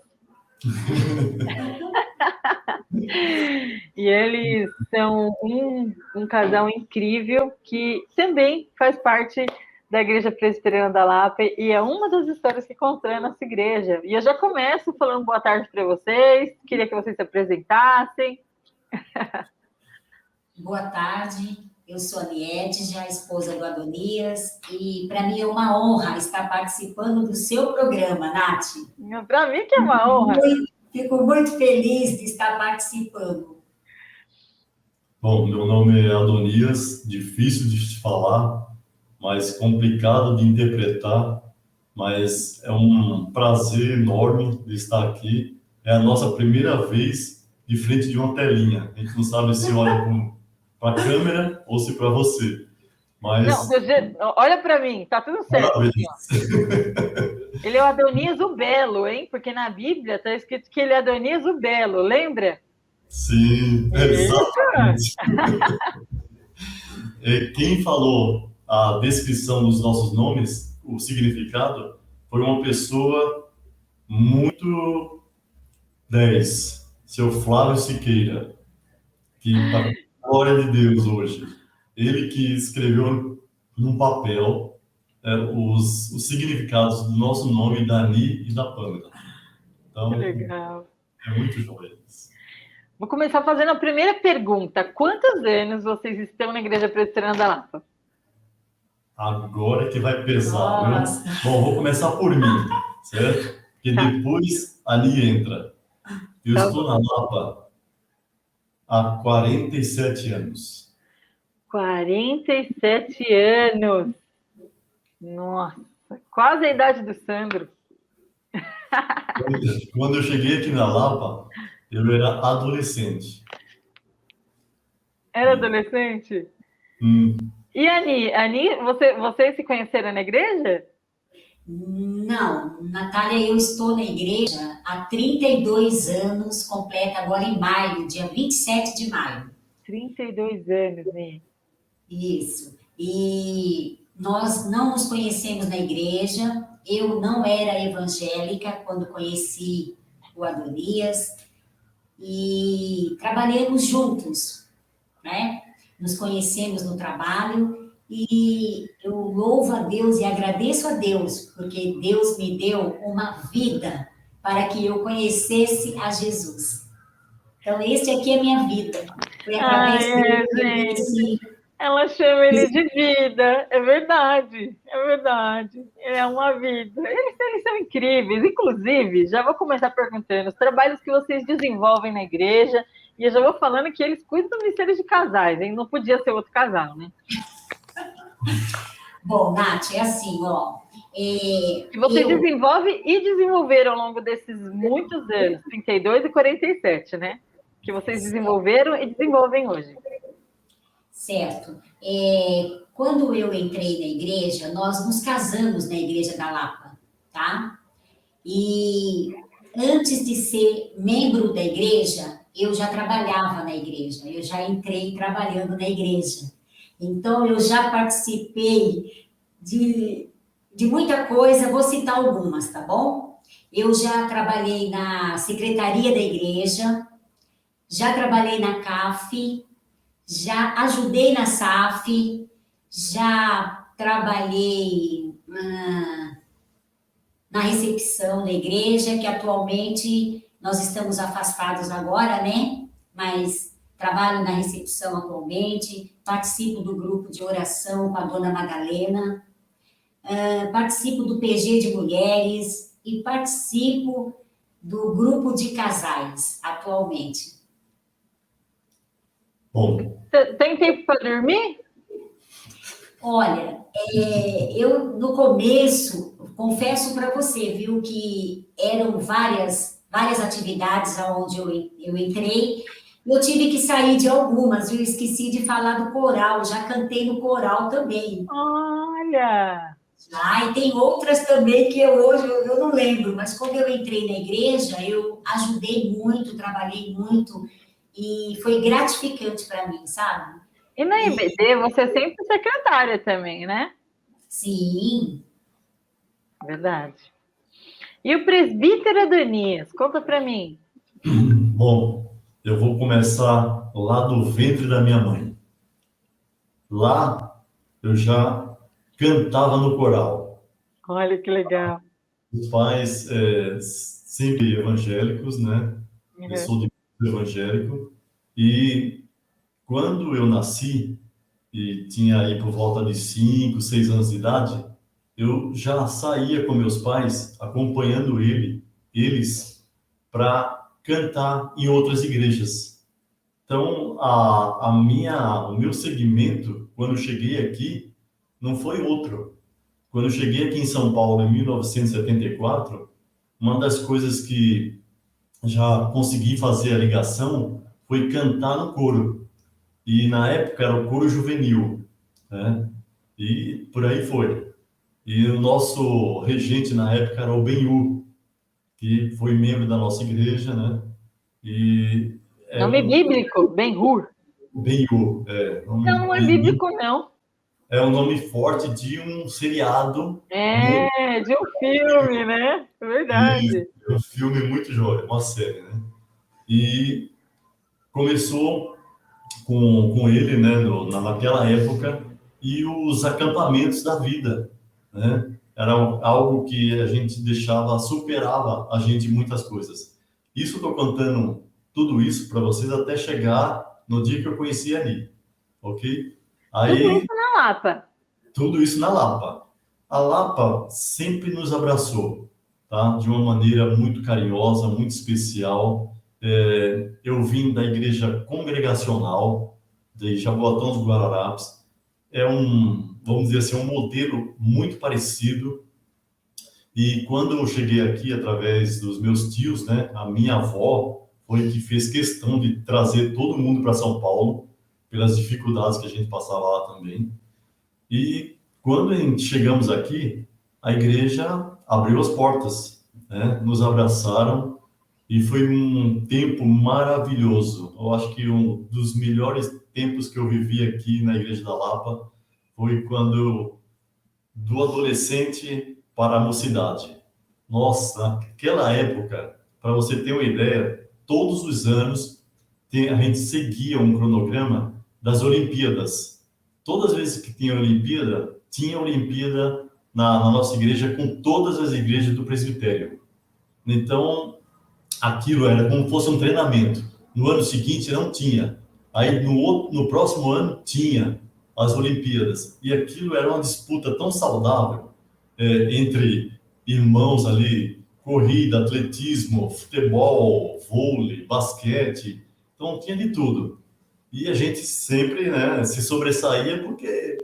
S2: E eles são um casal incrível que também faz parte da Igreja Presbiteriana da Lapa e é uma das histórias que constrói a nossa igreja. E eu já começo falando boa tarde para vocês, queria que vocês se apresentassem.
S5: Boa tarde, Eu sou a Niedja, a esposa do Adonias, e para mim é uma honra estar participando do seu programa, Nath.
S2: Para mim que é uma honra.
S5: Fico muito feliz de estar participando.
S6: Bom, meu nome é Adonias, difícil de se falar, mas complicado de interpretar, mas é um prazer enorme de estar aqui. É a nossa primeira vez de frente de uma telinha. A gente não sabe se olha para a câmera ou se para você. Mas...
S2: Não, olha para mim, tá tudo certo. Ele é o Adonias o Belo, hein? Porque na Bíblia está escrito que ele é Adonias o Belo, lembra?
S6: Sim, exatamente. Quem falou a descrição dos nossos nomes, o significado, foi uma pessoa muito 10, seu Flávio Siqueira, que está com a glória de Deus hoje. Ele que escreveu num papel os significados do nosso nome, Dani e da Pamela. Então,
S2: legal.
S6: É muito joia.
S2: Vou começar fazendo a primeira pergunta. Quantos anos vocês estão na Igreja Presbiteriana da Lapa?
S6: Agora que vai pesar, viu? Bom, vou começar por mim, certo? Porque depois ali entra. Eu estou na Lapa há 47 anos.
S2: 47 anos! Nossa, quase a idade do Sandro.
S6: Quando eu cheguei aqui na Lapa, eu era adolescente.
S2: Era adolescente? E Ani, vocês se conheceram na igreja?
S5: Não, Natália, eu estou na igreja há 32 anos, completa agora em maio, dia 27 de maio.
S2: 32 anos, né?
S5: Isso. E nós não nos conhecemos na igreja, eu não era evangélica quando conheci o Adonias, e trabalhamos juntos, né? Nos conhecemos no trabalho, e eu louvo a Deus e agradeço a Deus, porque Deus me deu uma vida para que eu conhecesse a Jesus. Então, esse aqui é a minha vida. Foi através dele que eu conheci.
S2: Ela chama ele de vida, é verdade, é verdade. É uma vida. Eles são incríveis. Inclusive, já vou começar perguntando os trabalhos que vocês desenvolvem na igreja, e eu já vou falando que eles cuidam do ministério de casais, hein? Não podia ser outro casal, né?
S5: Bom, Nath, é assim, ó.
S2: Que vocês desenvolvem e desenvolveram ao longo desses muitos anos, 32 e 47, né? Que vocês desenvolveram e desenvolvem hoje.
S5: Certo. Quando eu entrei na igreja, nós nos casamos na Igreja da Lapa, tá? E antes de ser membro da igreja, eu já trabalhava na igreja, eu já entrei trabalhando na igreja. Então, eu já participei de muita coisa, vou citar algumas, tá bom? Eu já trabalhei na secretaria da igreja, já trabalhei na CAF, já ajudei na SAF, já trabalhei na recepção da igreja, que atualmente nós estamos afastados agora, né? Mas trabalho na recepção atualmente, participo do grupo de oração com a dona Madalena, participo do PG de mulheres e participo do grupo de casais atualmente.
S6: Bom.
S2: Tem tempo para dormir?
S5: Olha, eu no começo, confesso para você, viu, que eram várias atividades aonde eu entrei, eu tive que sair de algumas, eu esqueci de falar do coral, já cantei no coral também.
S2: Olha!
S5: E tem outras também que hoje eu não lembro, mas quando eu entrei na igreja, eu ajudei muito, trabalhei muito, e foi gratificante para mim, sabe?
S2: E na IBD, você é sempre secretária também, né?
S5: Sim.
S2: Verdade. E o presbítero Adonias? Conta para mim.
S6: Bom, eu vou começar lá do ventre da minha mãe. Lá, eu já cantava no coral.
S2: Olha que legal.
S6: Os pais sempre evangélicos, né?
S2: Uhum.
S6: Eu sou de evangélico. E quando eu nasci, e tinha aí por volta de 5, 6 anos de idade, eu já saía com meus pais, acompanhando eles, para cantar em outras igrejas. Então, o meu segmento, quando eu cheguei aqui, não foi outro. Quando eu cheguei aqui em São Paulo, em 1974, uma das coisas que já consegui fazer a ligação foi cantar no coro. E na época era o coro juvenil, né? E por aí foi. E o nosso regente na época era o Benhu, que foi membro da nossa igreja, né? E
S2: Nome bíblico, Ben-Hur.
S6: Benhu,
S2: Não é bíblico, não.
S6: é um nome forte de um seriado.
S2: De um filme, né? Verdade.
S6: É um filme muito jóia, uma série, né? E começou com ele, né, naquela época, e os acampamentos da vida, né? Era algo que a gente superava a gente em muitas coisas. Isso eu tô contando tudo isso para vocês até chegar no dia que eu conheci ali, ok?
S2: Tudo isso na Lapa.
S6: Tudo isso na Lapa. A Lapa sempre nos abraçou, tá? De uma maneira muito carinhosa, muito especial. Eu vim da igreja congregacional de Jaboatão dos Guararapes. Vamos dizer assim, um modelo muito parecido. E quando eu cheguei aqui, através dos meus tios, né? A minha avó foi que fez questão de trazer todo mundo para São Paulo, pelas dificuldades que a gente passava lá também. E quando chegamos aqui, a igreja abriu as portas, né? Nos abraçaram e foi um tempo maravilhoso. Eu acho que um dos melhores tempos que eu vivi aqui na Igreja da Lapa foi quando, do adolescente para a mocidade. Nossa, naquela época, para você ter uma ideia, todos os anos a gente seguia um cronograma das Olimpíadas. Todas as vezes que tinha Olimpíada na nossa igreja, com todas as igrejas do presbitério. Então, aquilo era como se fosse um treinamento. No ano seguinte não tinha. Aí no próximo ano tinha as Olimpíadas. E aquilo era uma disputa tão saudável entre irmãos ali, corrida, atletismo, futebol, vôlei, basquete. Então tinha de tudo. E a gente sempre, né, se sobressaía porque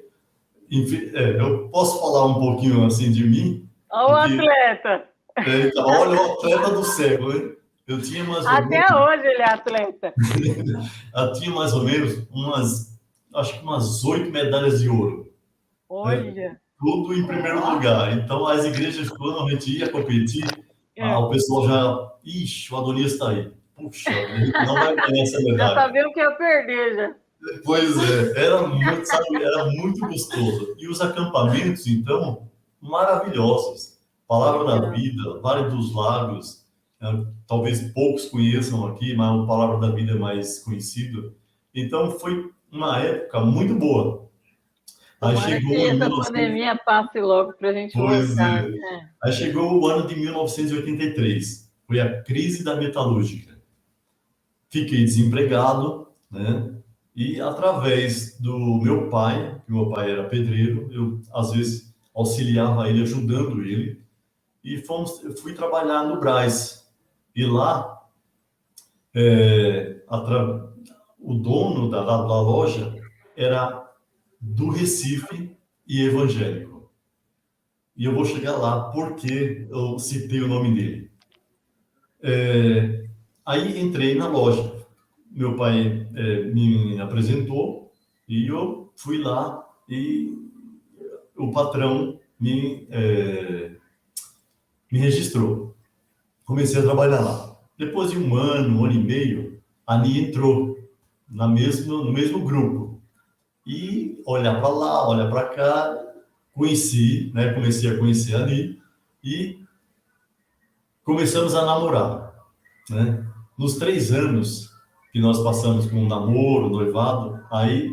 S6: eu posso falar um pouquinho assim de mim.
S2: Olha o atleta.
S6: Então, olha o atleta do século, hein? Eu tinha mais ou
S2: Até
S6: menos,
S2: hoje ele é atleta.
S6: eu tinha mais ou menos acho que umas 8 medalhas de ouro.
S2: Olha.
S6: Tudo em primeiro lugar. Então, as igrejas, quando a gente ia competir, o pessoal já... Ixi, o Adonias está aí. Puxa, a gente não vai ganhar essa medalha.
S2: Já sabia o que ia perder, já.
S6: Pois é, era muito gostoso. E os acampamentos, então, maravilhosos. Palavra da Vida, Vale dos Lagos, talvez poucos conheçam aqui, mas o Palavra da Vida é mais conhecido. Então, foi uma época muito boa. Aí chegou
S2: que essa pandemia passe logo para a gente voltar.
S6: Aí chegou o ano de 1983, foi a crise da metalúrgica. Fiquei desempregado, né? E através do meu pai, que meu pai era pedreiro, eu às vezes auxiliava ele, ajudando ele, e eu fui trabalhar no Brás. E lá, o dono da loja era do Recife e evangélico. E eu vou chegar lá porque eu citei o nome dele. Aí entrei na loja. Meu pai me apresentou e eu fui lá e o patrão me registrou. Comecei a trabalhar lá. Depois de um ano e meio, a Ani entrou no mesmo grupo. E olhar para lá, olhar para cá, comecei a conhecer a Ani e começamos a namorar, né? Nos 3 anos que nós passamos com um namoro, noivado, aí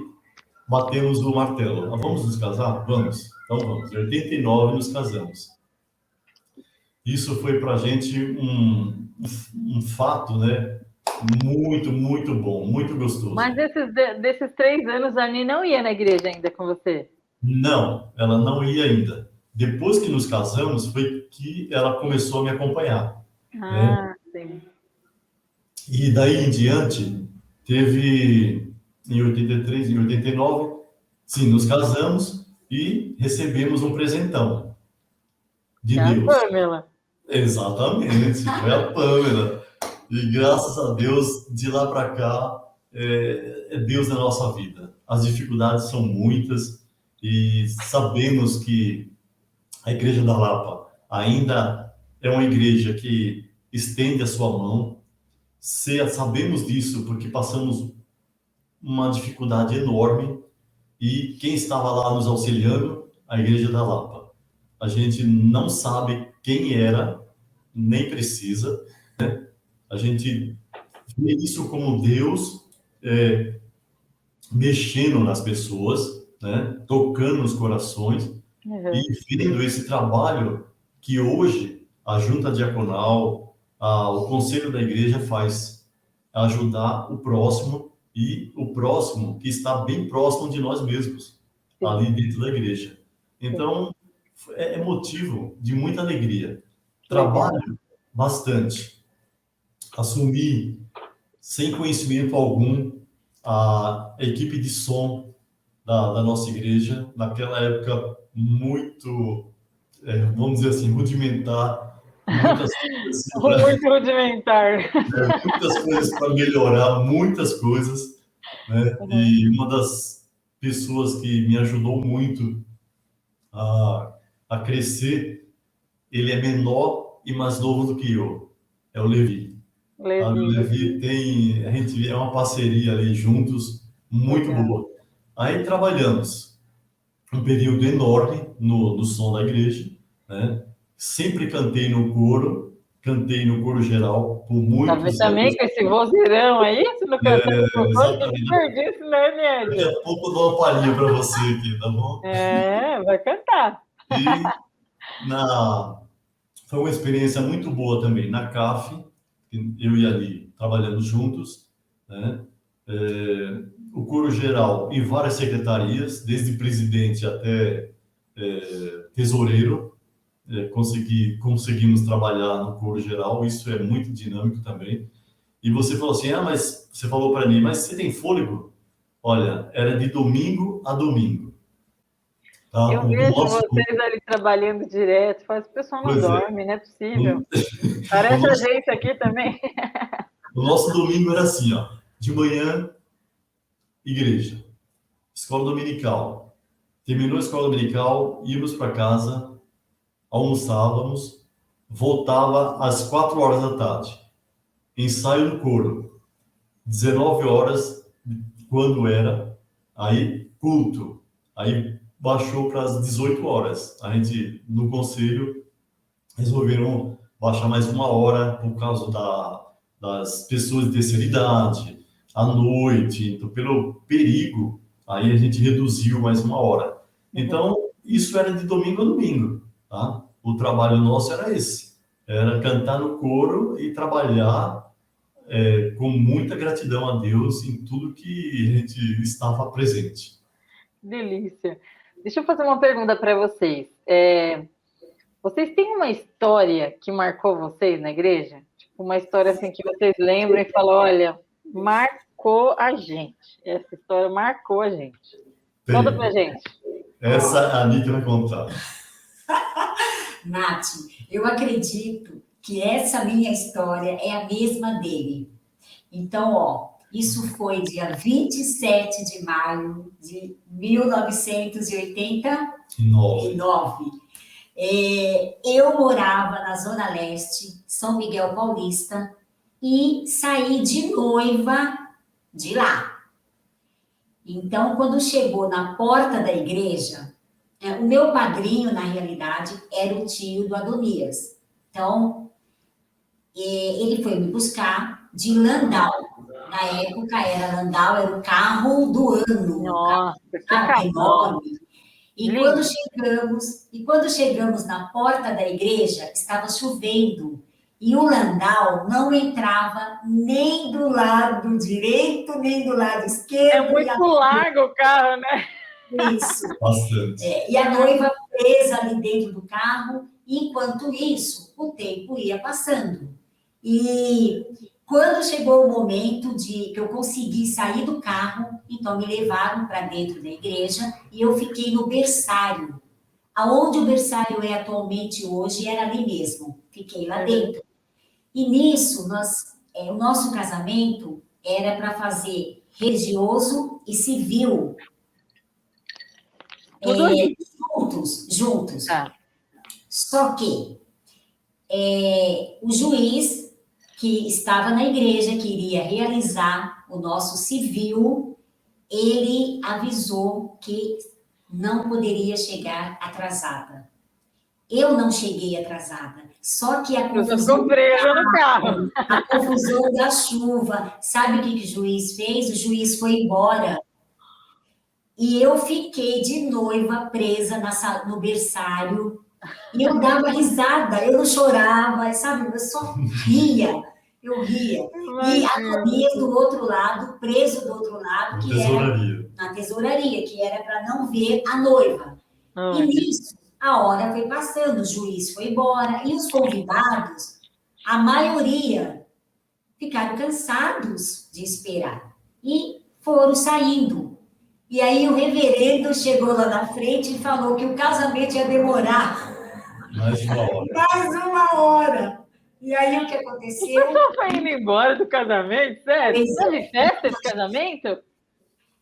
S6: batemos o martelo. Vamos nos casar? Vamos. Então vamos. Em 89 nos casamos. Isso foi para a gente um fato, né? Muito, muito bom, muito gostoso.
S2: Mas desses 3 anos, a Ani não ia na igreja ainda com você?
S6: Não, ela não ia ainda. Depois que nos casamos, foi que ela começou a me acompanhar, né?
S2: Ah, sim.
S6: E daí em diante, teve em 83, em 89, sim, nos casamos e recebemos um presentão de
S2: É a
S6: Deus.
S2: Pamela.
S6: Exatamente, foi a Pamela. E graças a Deus, de lá para cá, é Deus na nossa vida. As dificuldades são muitas e sabemos que a Igreja da Lapa ainda é uma igreja que estende a sua mão. Sabemos disso porque passamos uma dificuldade enorme e quem estava lá nos auxiliando, a Igreja da Lapa. A gente não sabe quem era, nem precisa, né? A gente vê isso como Deus mexendo nas pessoas, né? Tocando nos corações
S2: Uhum.
S6: e vendo esse trabalho que hoje a Junta Diaconal, o Conselho da Igreja faz, ajudar o próximo e o próximo que está bem próximo de nós mesmos,
S2: Sim.
S6: ali dentro da igreja. Então, é motivo de muita alegria. Trabalho bastante. Assumi, sem conhecimento algum, a equipe de som da nossa igreja, naquela época muito, vamos dizer assim, rudimentar, muitas
S2: Muito rudimentar.
S6: muitas coisas para melhorar, muitas coisas, né?
S2: Uhum.
S6: E uma das pessoas que me ajudou muito a crescer, ele é menor e mais novo do que eu, é o Levi. O Levi a gente é uma parceria ali juntos, muito boa. Aí trabalhamos um período enorme no som da igreja, né? Sempre cantei no coro geral por muitos
S2: Também
S6: anos.
S2: com esse vozeirão aí, você não canta no coro,
S6: Exatamente.
S2: que desperdício, né,
S6: Daqui
S2: Nédia?
S6: a pouco eu dou uma palhinha para você aqui, tá bom?
S2: Vai cantar.
S6: E foi uma experiência muito boa também na CAF, eu e ali trabalhando juntos, né? O coro geral em várias secretarias, desde presidente até tesoureiro, conseguimos trabalhar no coro geral, isso é muito dinâmico também. E você falou assim, mas você falou para mim, mas você tem fôlego? Olha, era de domingo a domingo. Tá?
S2: Eu vejo vocês ali trabalhando direto, faz o pessoal não dorme, não é possível. Parece a gente aqui também.
S6: O nosso domingo era assim, ó, de manhã, igreja, escola dominical. Terminou a escola dominical, íamos para casa, almoçávamos, voltava às 4 horas da tarde. Ensaio do coro, 19 horas, quando era, aí culto, aí baixou para as 18 horas. A gente, no conselho, resolveram baixar mais 1 hora por causa das pessoas de terceira idade, à noite, então, pelo perigo, aí a gente reduziu mais 1 hora. Então, isso era de domingo a domingo, tá? O trabalho nosso era esse, era cantar no coro e trabalhar com muita gratidão a Deus em tudo que a gente estava presente.
S2: Delícia. Deixa eu fazer uma pergunta para vocês. Vocês têm uma história que marcou vocês na igreja? Tipo, uma história assim que vocês lembram e falam, olha, marcou a gente. Essa história marcou a gente. Conta pra gente.
S6: Essa a Anitta vai contar.
S5: Nath, eu acredito que essa minha história é a mesma dele. Então, isso foi dia 27 de maio de 1989. Eu morava na Zona Leste, São Miguel Paulista, e saí de noiva de lá. Então, quando chegou na porta da igreja, o meu padrinho, na realidade, era o tio do Adonias. Então, ele foi me buscar de Landau. Na época, Landau era o carro do ano.
S2: Nossa,
S5: que carro enorme. E quando chegamos na porta da igreja, estava chovendo. E o Landau não entrava nem do lado direito, nem do lado esquerdo.
S2: É muito largo o carro, né?
S5: Isso.
S6: Bastante.
S5: E a noiva presa ali dentro do carro. Enquanto isso, o tempo ia passando. E quando chegou o momento de que eu consegui sair do carro, então me levaram para dentro da igreja e eu fiquei no berçário. Aonde o berçário é atualmente hoje era ali mesmo. Fiquei lá dentro. E nisso, o nosso casamento era para fazer religioso e civil.
S2: Tudo
S5: Juntos.
S2: Tá.
S5: Só que o juiz que estava na igreja, que iria realizar o nosso civil, ele avisou que não poderia chegar atrasada. Eu não cheguei atrasada, só que a confusão...
S2: presa no carro.
S5: A confusão da chuva. Sabe o que o juiz fez? O juiz foi embora. E eu fiquei de noiva presa no berçário. E eu dava risada, eu não chorava, sabe? Eu só ria. Eu ria. E Adonias do outro lado, preso do outro lado, que era na tesouraria, que era para não ver a noiva. E nisso, a hora foi passando, o juiz foi embora, e os convidados, a maioria, ficaram cansados de esperar. E foram saindo. E aí o reverendo chegou lá na frente e falou que o casamento ia demorar
S6: mais uma hora.
S5: Mais uma hora. E aí o que aconteceu?
S2: Você foi indo embora do casamento? Sério? Teve festa esse casamento?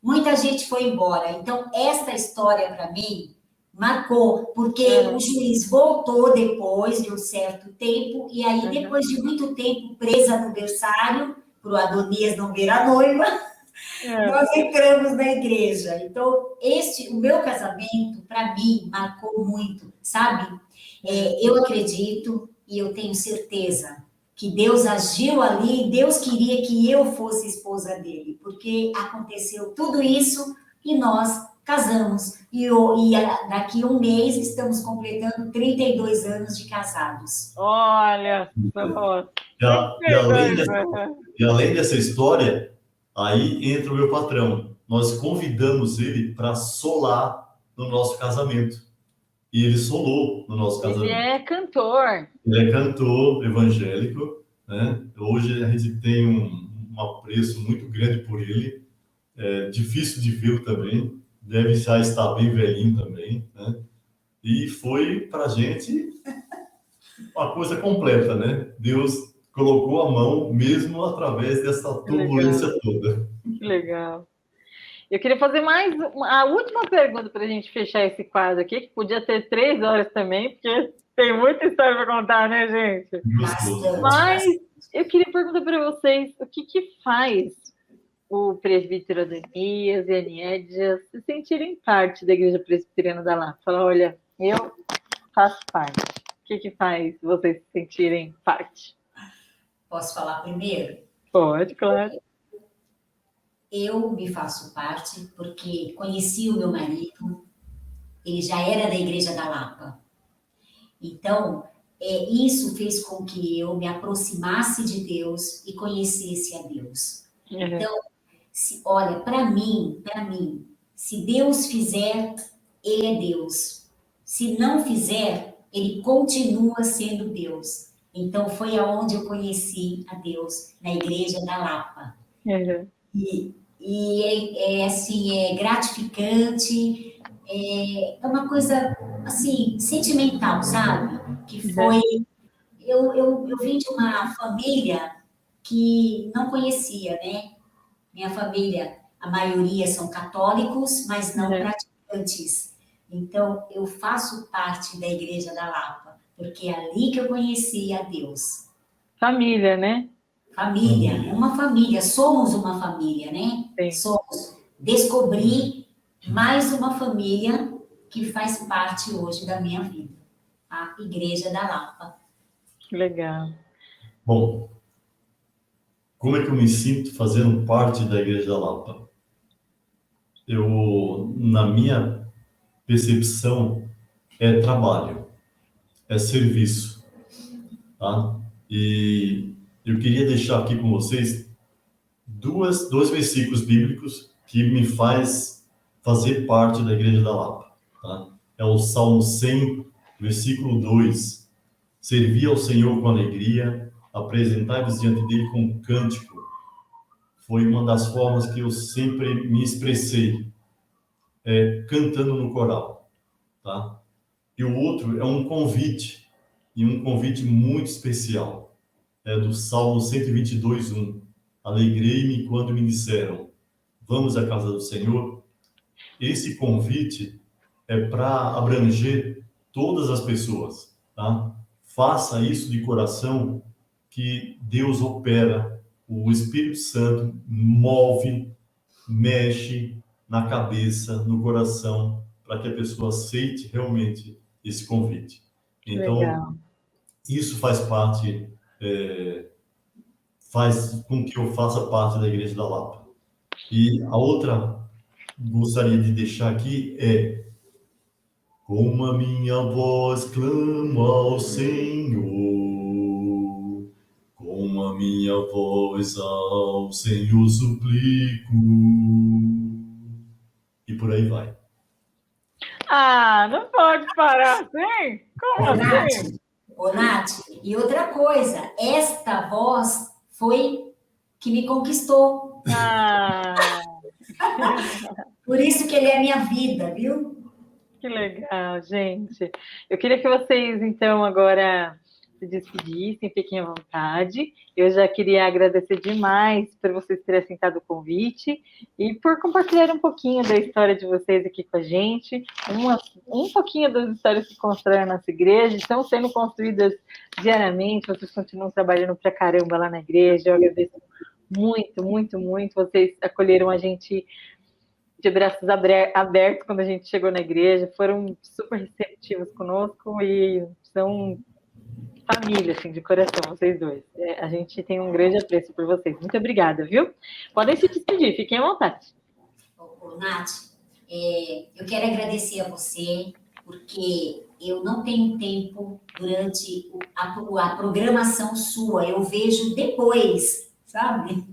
S5: Muita gente foi embora. Então, esta história, para mim, marcou, porque o juiz voltou depois de um certo tempo, e aí, depois de muito tempo presa no berçário, para o Adonias não ver a noiva, nós entramos na igreja. Então, o meu casamento, para mim, marcou muito, sabe? Eu acredito e eu tenho certeza que Deus agiu ali e Deus queria que eu fosse esposa dele, porque aconteceu tudo isso e nós casamos. E daqui a um mês estamos completando 32 anos de casados.
S2: Olha só!
S6: E além dessa história, aí entra o meu patrão. Nós convidamos ele para solar no nosso casamento. E ele solou no nosso casamento.
S2: Ele é cantor.
S6: Ele é cantor evangélico, né? Hoje a gente tem um apreço muito grande por ele. É difícil de vê-lo também. Deve já estar bem velhinho também, né? E foi para a gente uma coisa completa, né? Deus colocou a mão mesmo através dessa turbulência toda.
S2: Que legal. Eu queria fazer a última pergunta para a gente fechar esse quadro aqui, que podia ter 3 horas também, porque tem muita história para contar, né, gente?
S5: Bastante.
S2: Mas eu queria perguntar para vocês, o que faz o presbítero Adonias e a Niédia se sentirem parte da Igreja Presbiteriana da Lapa? Falar, olha, eu faço parte. O que faz vocês se sentirem parte?
S5: Posso falar primeiro?
S2: Pode, claro.
S5: Eu me faço parte porque conheci o meu marido, ele já era da Igreja da Lapa. Então, isso fez com que eu me aproximasse de Deus e conhecesse a Deus. Então, olha, para mim, se Deus fizer, ele é Deus. Se não fizer, ele continua sendo Deus. Então, foi aonde eu conheci a Deus, na Igreja da Lapa. E assim, é gratificante, é uma coisa, assim, sentimental, sabe? Que foi... Eu vim de uma família que não conhecia, né? Minha família, a maioria são católicos, mas não praticantes. Então, eu faço parte da Igreja da Lapa, porque é ali que eu conheci a Deus.
S2: Família, né?
S5: Família, uma família, somos uma família, né?
S2: Sim.
S5: Descobri mais uma família que faz parte hoje da minha vida, a Igreja da Lapa.
S2: Que legal.
S6: Bom, como é que eu me sinto fazendo parte da Igreja da Lapa? Na minha percepção, é trabalho, é serviço, tá? E eu queria deixar aqui com vocês dois versículos bíblicos que me faz fazer parte da Igreja da Lapa. Tá? É o Salmo 100, versículo 2. Servi ao Senhor com alegria, apresentai-vos diante dele com cântico. Foi uma das formas que eu sempre me expressei, cantando no coral. Tá? E o outro é um convite, e um convite muito especial. É do Salmo 122, 1. Alegrei-me quando me disseram, vamos à casa do Senhor. Esse convite é para abranger todas as pessoas, tá? Faça isso de coração, que Deus opera, o Espírito Santo move, mexe na cabeça, no coração, para que a pessoa aceite realmente esse convite. Então,
S2: Legal.
S6: isso faz parte, faz com que eu faça parte da Igreja da Lapa. E a outra gostaria de deixar aqui é: como a minha voz clama ao Senhor, com a minha voz ao Senhor suplico, e por aí vai.
S2: Ah, não pode parar assim? Como assim?
S5: Ô, Nath, e outra coisa, esta voz foi que me conquistou.
S2: Ah,
S5: Por isso que ele é a minha vida, viu?
S2: que legal, gente. Eu queria que vocês, então, agora se despedissem, fiquem à vontade. Eu já queria agradecer demais por vocês terem aceitado o convite e por compartilhar um pouquinho da história de vocês aqui com a gente. Um pouquinho das histórias que constroem a nossa igreja, estão sendo construídas diariamente, vocês continuam trabalhando pra caramba lá na igreja. Eu agradeço muito, muito, muito. Vocês acolheram a gente de braços abertos quando a gente chegou na igreja, foram super receptivos conosco e são família, assim, de coração, vocês dois. A gente tem um grande apreço por vocês. Muito obrigada, viu? Podem se despedir, fiquem à vontade.
S5: Ô, Nath, eu quero agradecer a você, porque eu não tenho tempo durante a programação sua, eu vejo depois, sabe?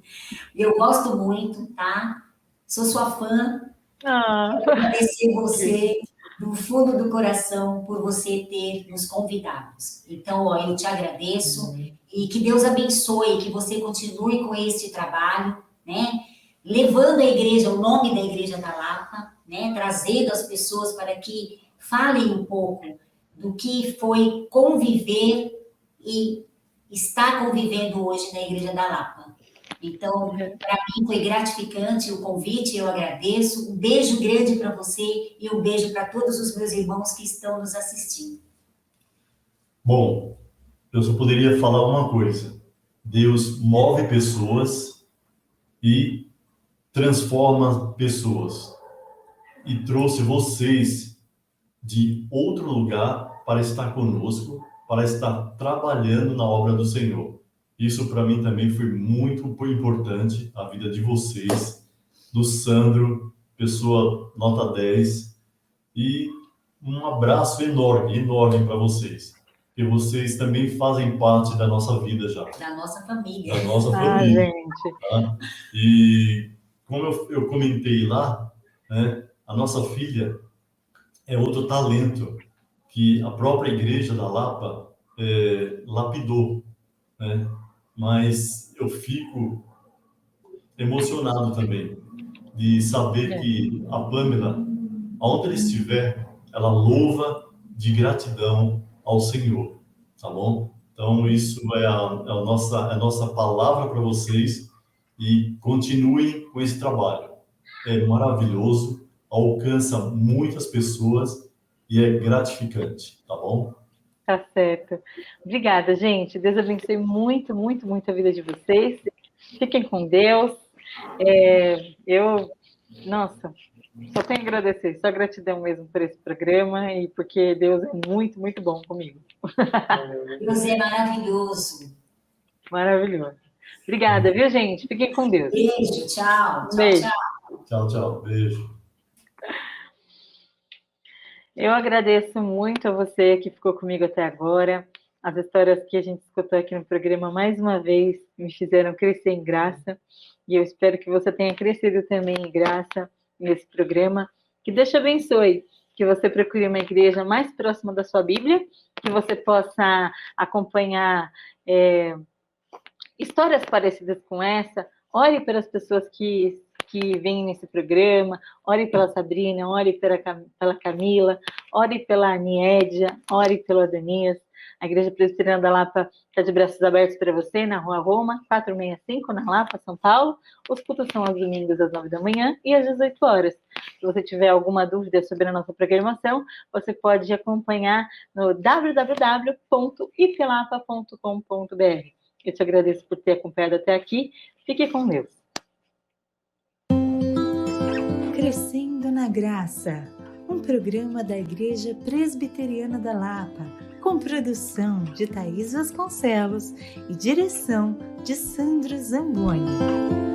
S5: Eu gosto muito, tá? Sou sua fã. Quero agradecer você do fundo do coração por você ter nos convidado. Então, eu te agradeço e que Deus abençoe, que você continue com esse trabalho, né? Levando a igreja, o nome da Igreja da Lapa, né? Trazendo as pessoas para que falem um pouco do que foi conviver e está convivendo hoje na Igreja da Lapa. Então, para mim foi gratificante o convite, eu agradeço. Um beijo grande para você e um beijo para todos os meus irmãos que estão nos assistindo.
S6: Bom, eu só poderia falar uma coisa. Deus move pessoas e transforma pessoas. E trouxe vocês de outro lugar para estar conosco, para estar trabalhando na obra do Senhor. Isso para mim também foi muito importante, a vida de vocês, do Sandro, pessoa nota 10, e um abraço enorme, enorme para vocês, porque vocês também fazem parte da nossa vida já.
S5: Da nossa família.
S6: Da nossa família.
S2: Gente.
S6: Tá? E como eu comentei lá, né, a nossa filha é outro talento que a própria Igreja da Lapa lapidou, né? Mas eu fico emocionado também de saber que a Pamela, aonde ela estiver, ela louva de gratidão ao Senhor, tá bom? Então, isso é a nossa palavra para vocês, e continuem com esse trabalho. É maravilhoso, alcança muitas pessoas e é gratificante, tá bom?
S2: Tá certo. Obrigada, gente. Deus abençoe muito, muito, muito a vida de vocês. Fiquem com Deus. Nossa, só tenho a agradecer, só gratidão mesmo por esse programa e porque Deus é muito, muito bom comigo.
S5: Deus é maravilhoso.
S2: Maravilhoso. Obrigada, viu, gente? Fiquem com Deus.
S5: Beijo, tchau.
S2: Beijo.
S5: Tchau.
S6: Tchau, tchau. Beijo.
S2: Eu agradeço muito a você que ficou comigo até agora. As histórias que a gente escutou aqui no programa, mais uma vez, me fizeram crescer em graça. E eu espero que você tenha crescido também em graça nesse programa. Que Deus te abençoe. Que você procure uma igreja mais próxima da sua Bíblia. Que você possa acompanhar histórias parecidas com essa. Ore pelas pessoas que vêm nesse programa, ore pela Sabrina, ore pela Camila, ore pela Aniédia, ore pelo Adonias. A Igreja Presbiteriana da Lapa está de braços abertos para você, na Rua Roma, 465, na Lapa, São Paulo. Os cultos são aos domingos, às 9 da manhã e às 18 horas. Se você tiver alguma dúvida sobre a nossa programação, você pode acompanhar no www.ifelapa.com.br. Eu te agradeço por ter acompanhado até aqui. Fique com Deus.
S1: Crescendo na Graça, um programa da Igreja Presbiteriana da Lapa, com produção de Thaís Vasconcelos e direção de Sandro Zamboni.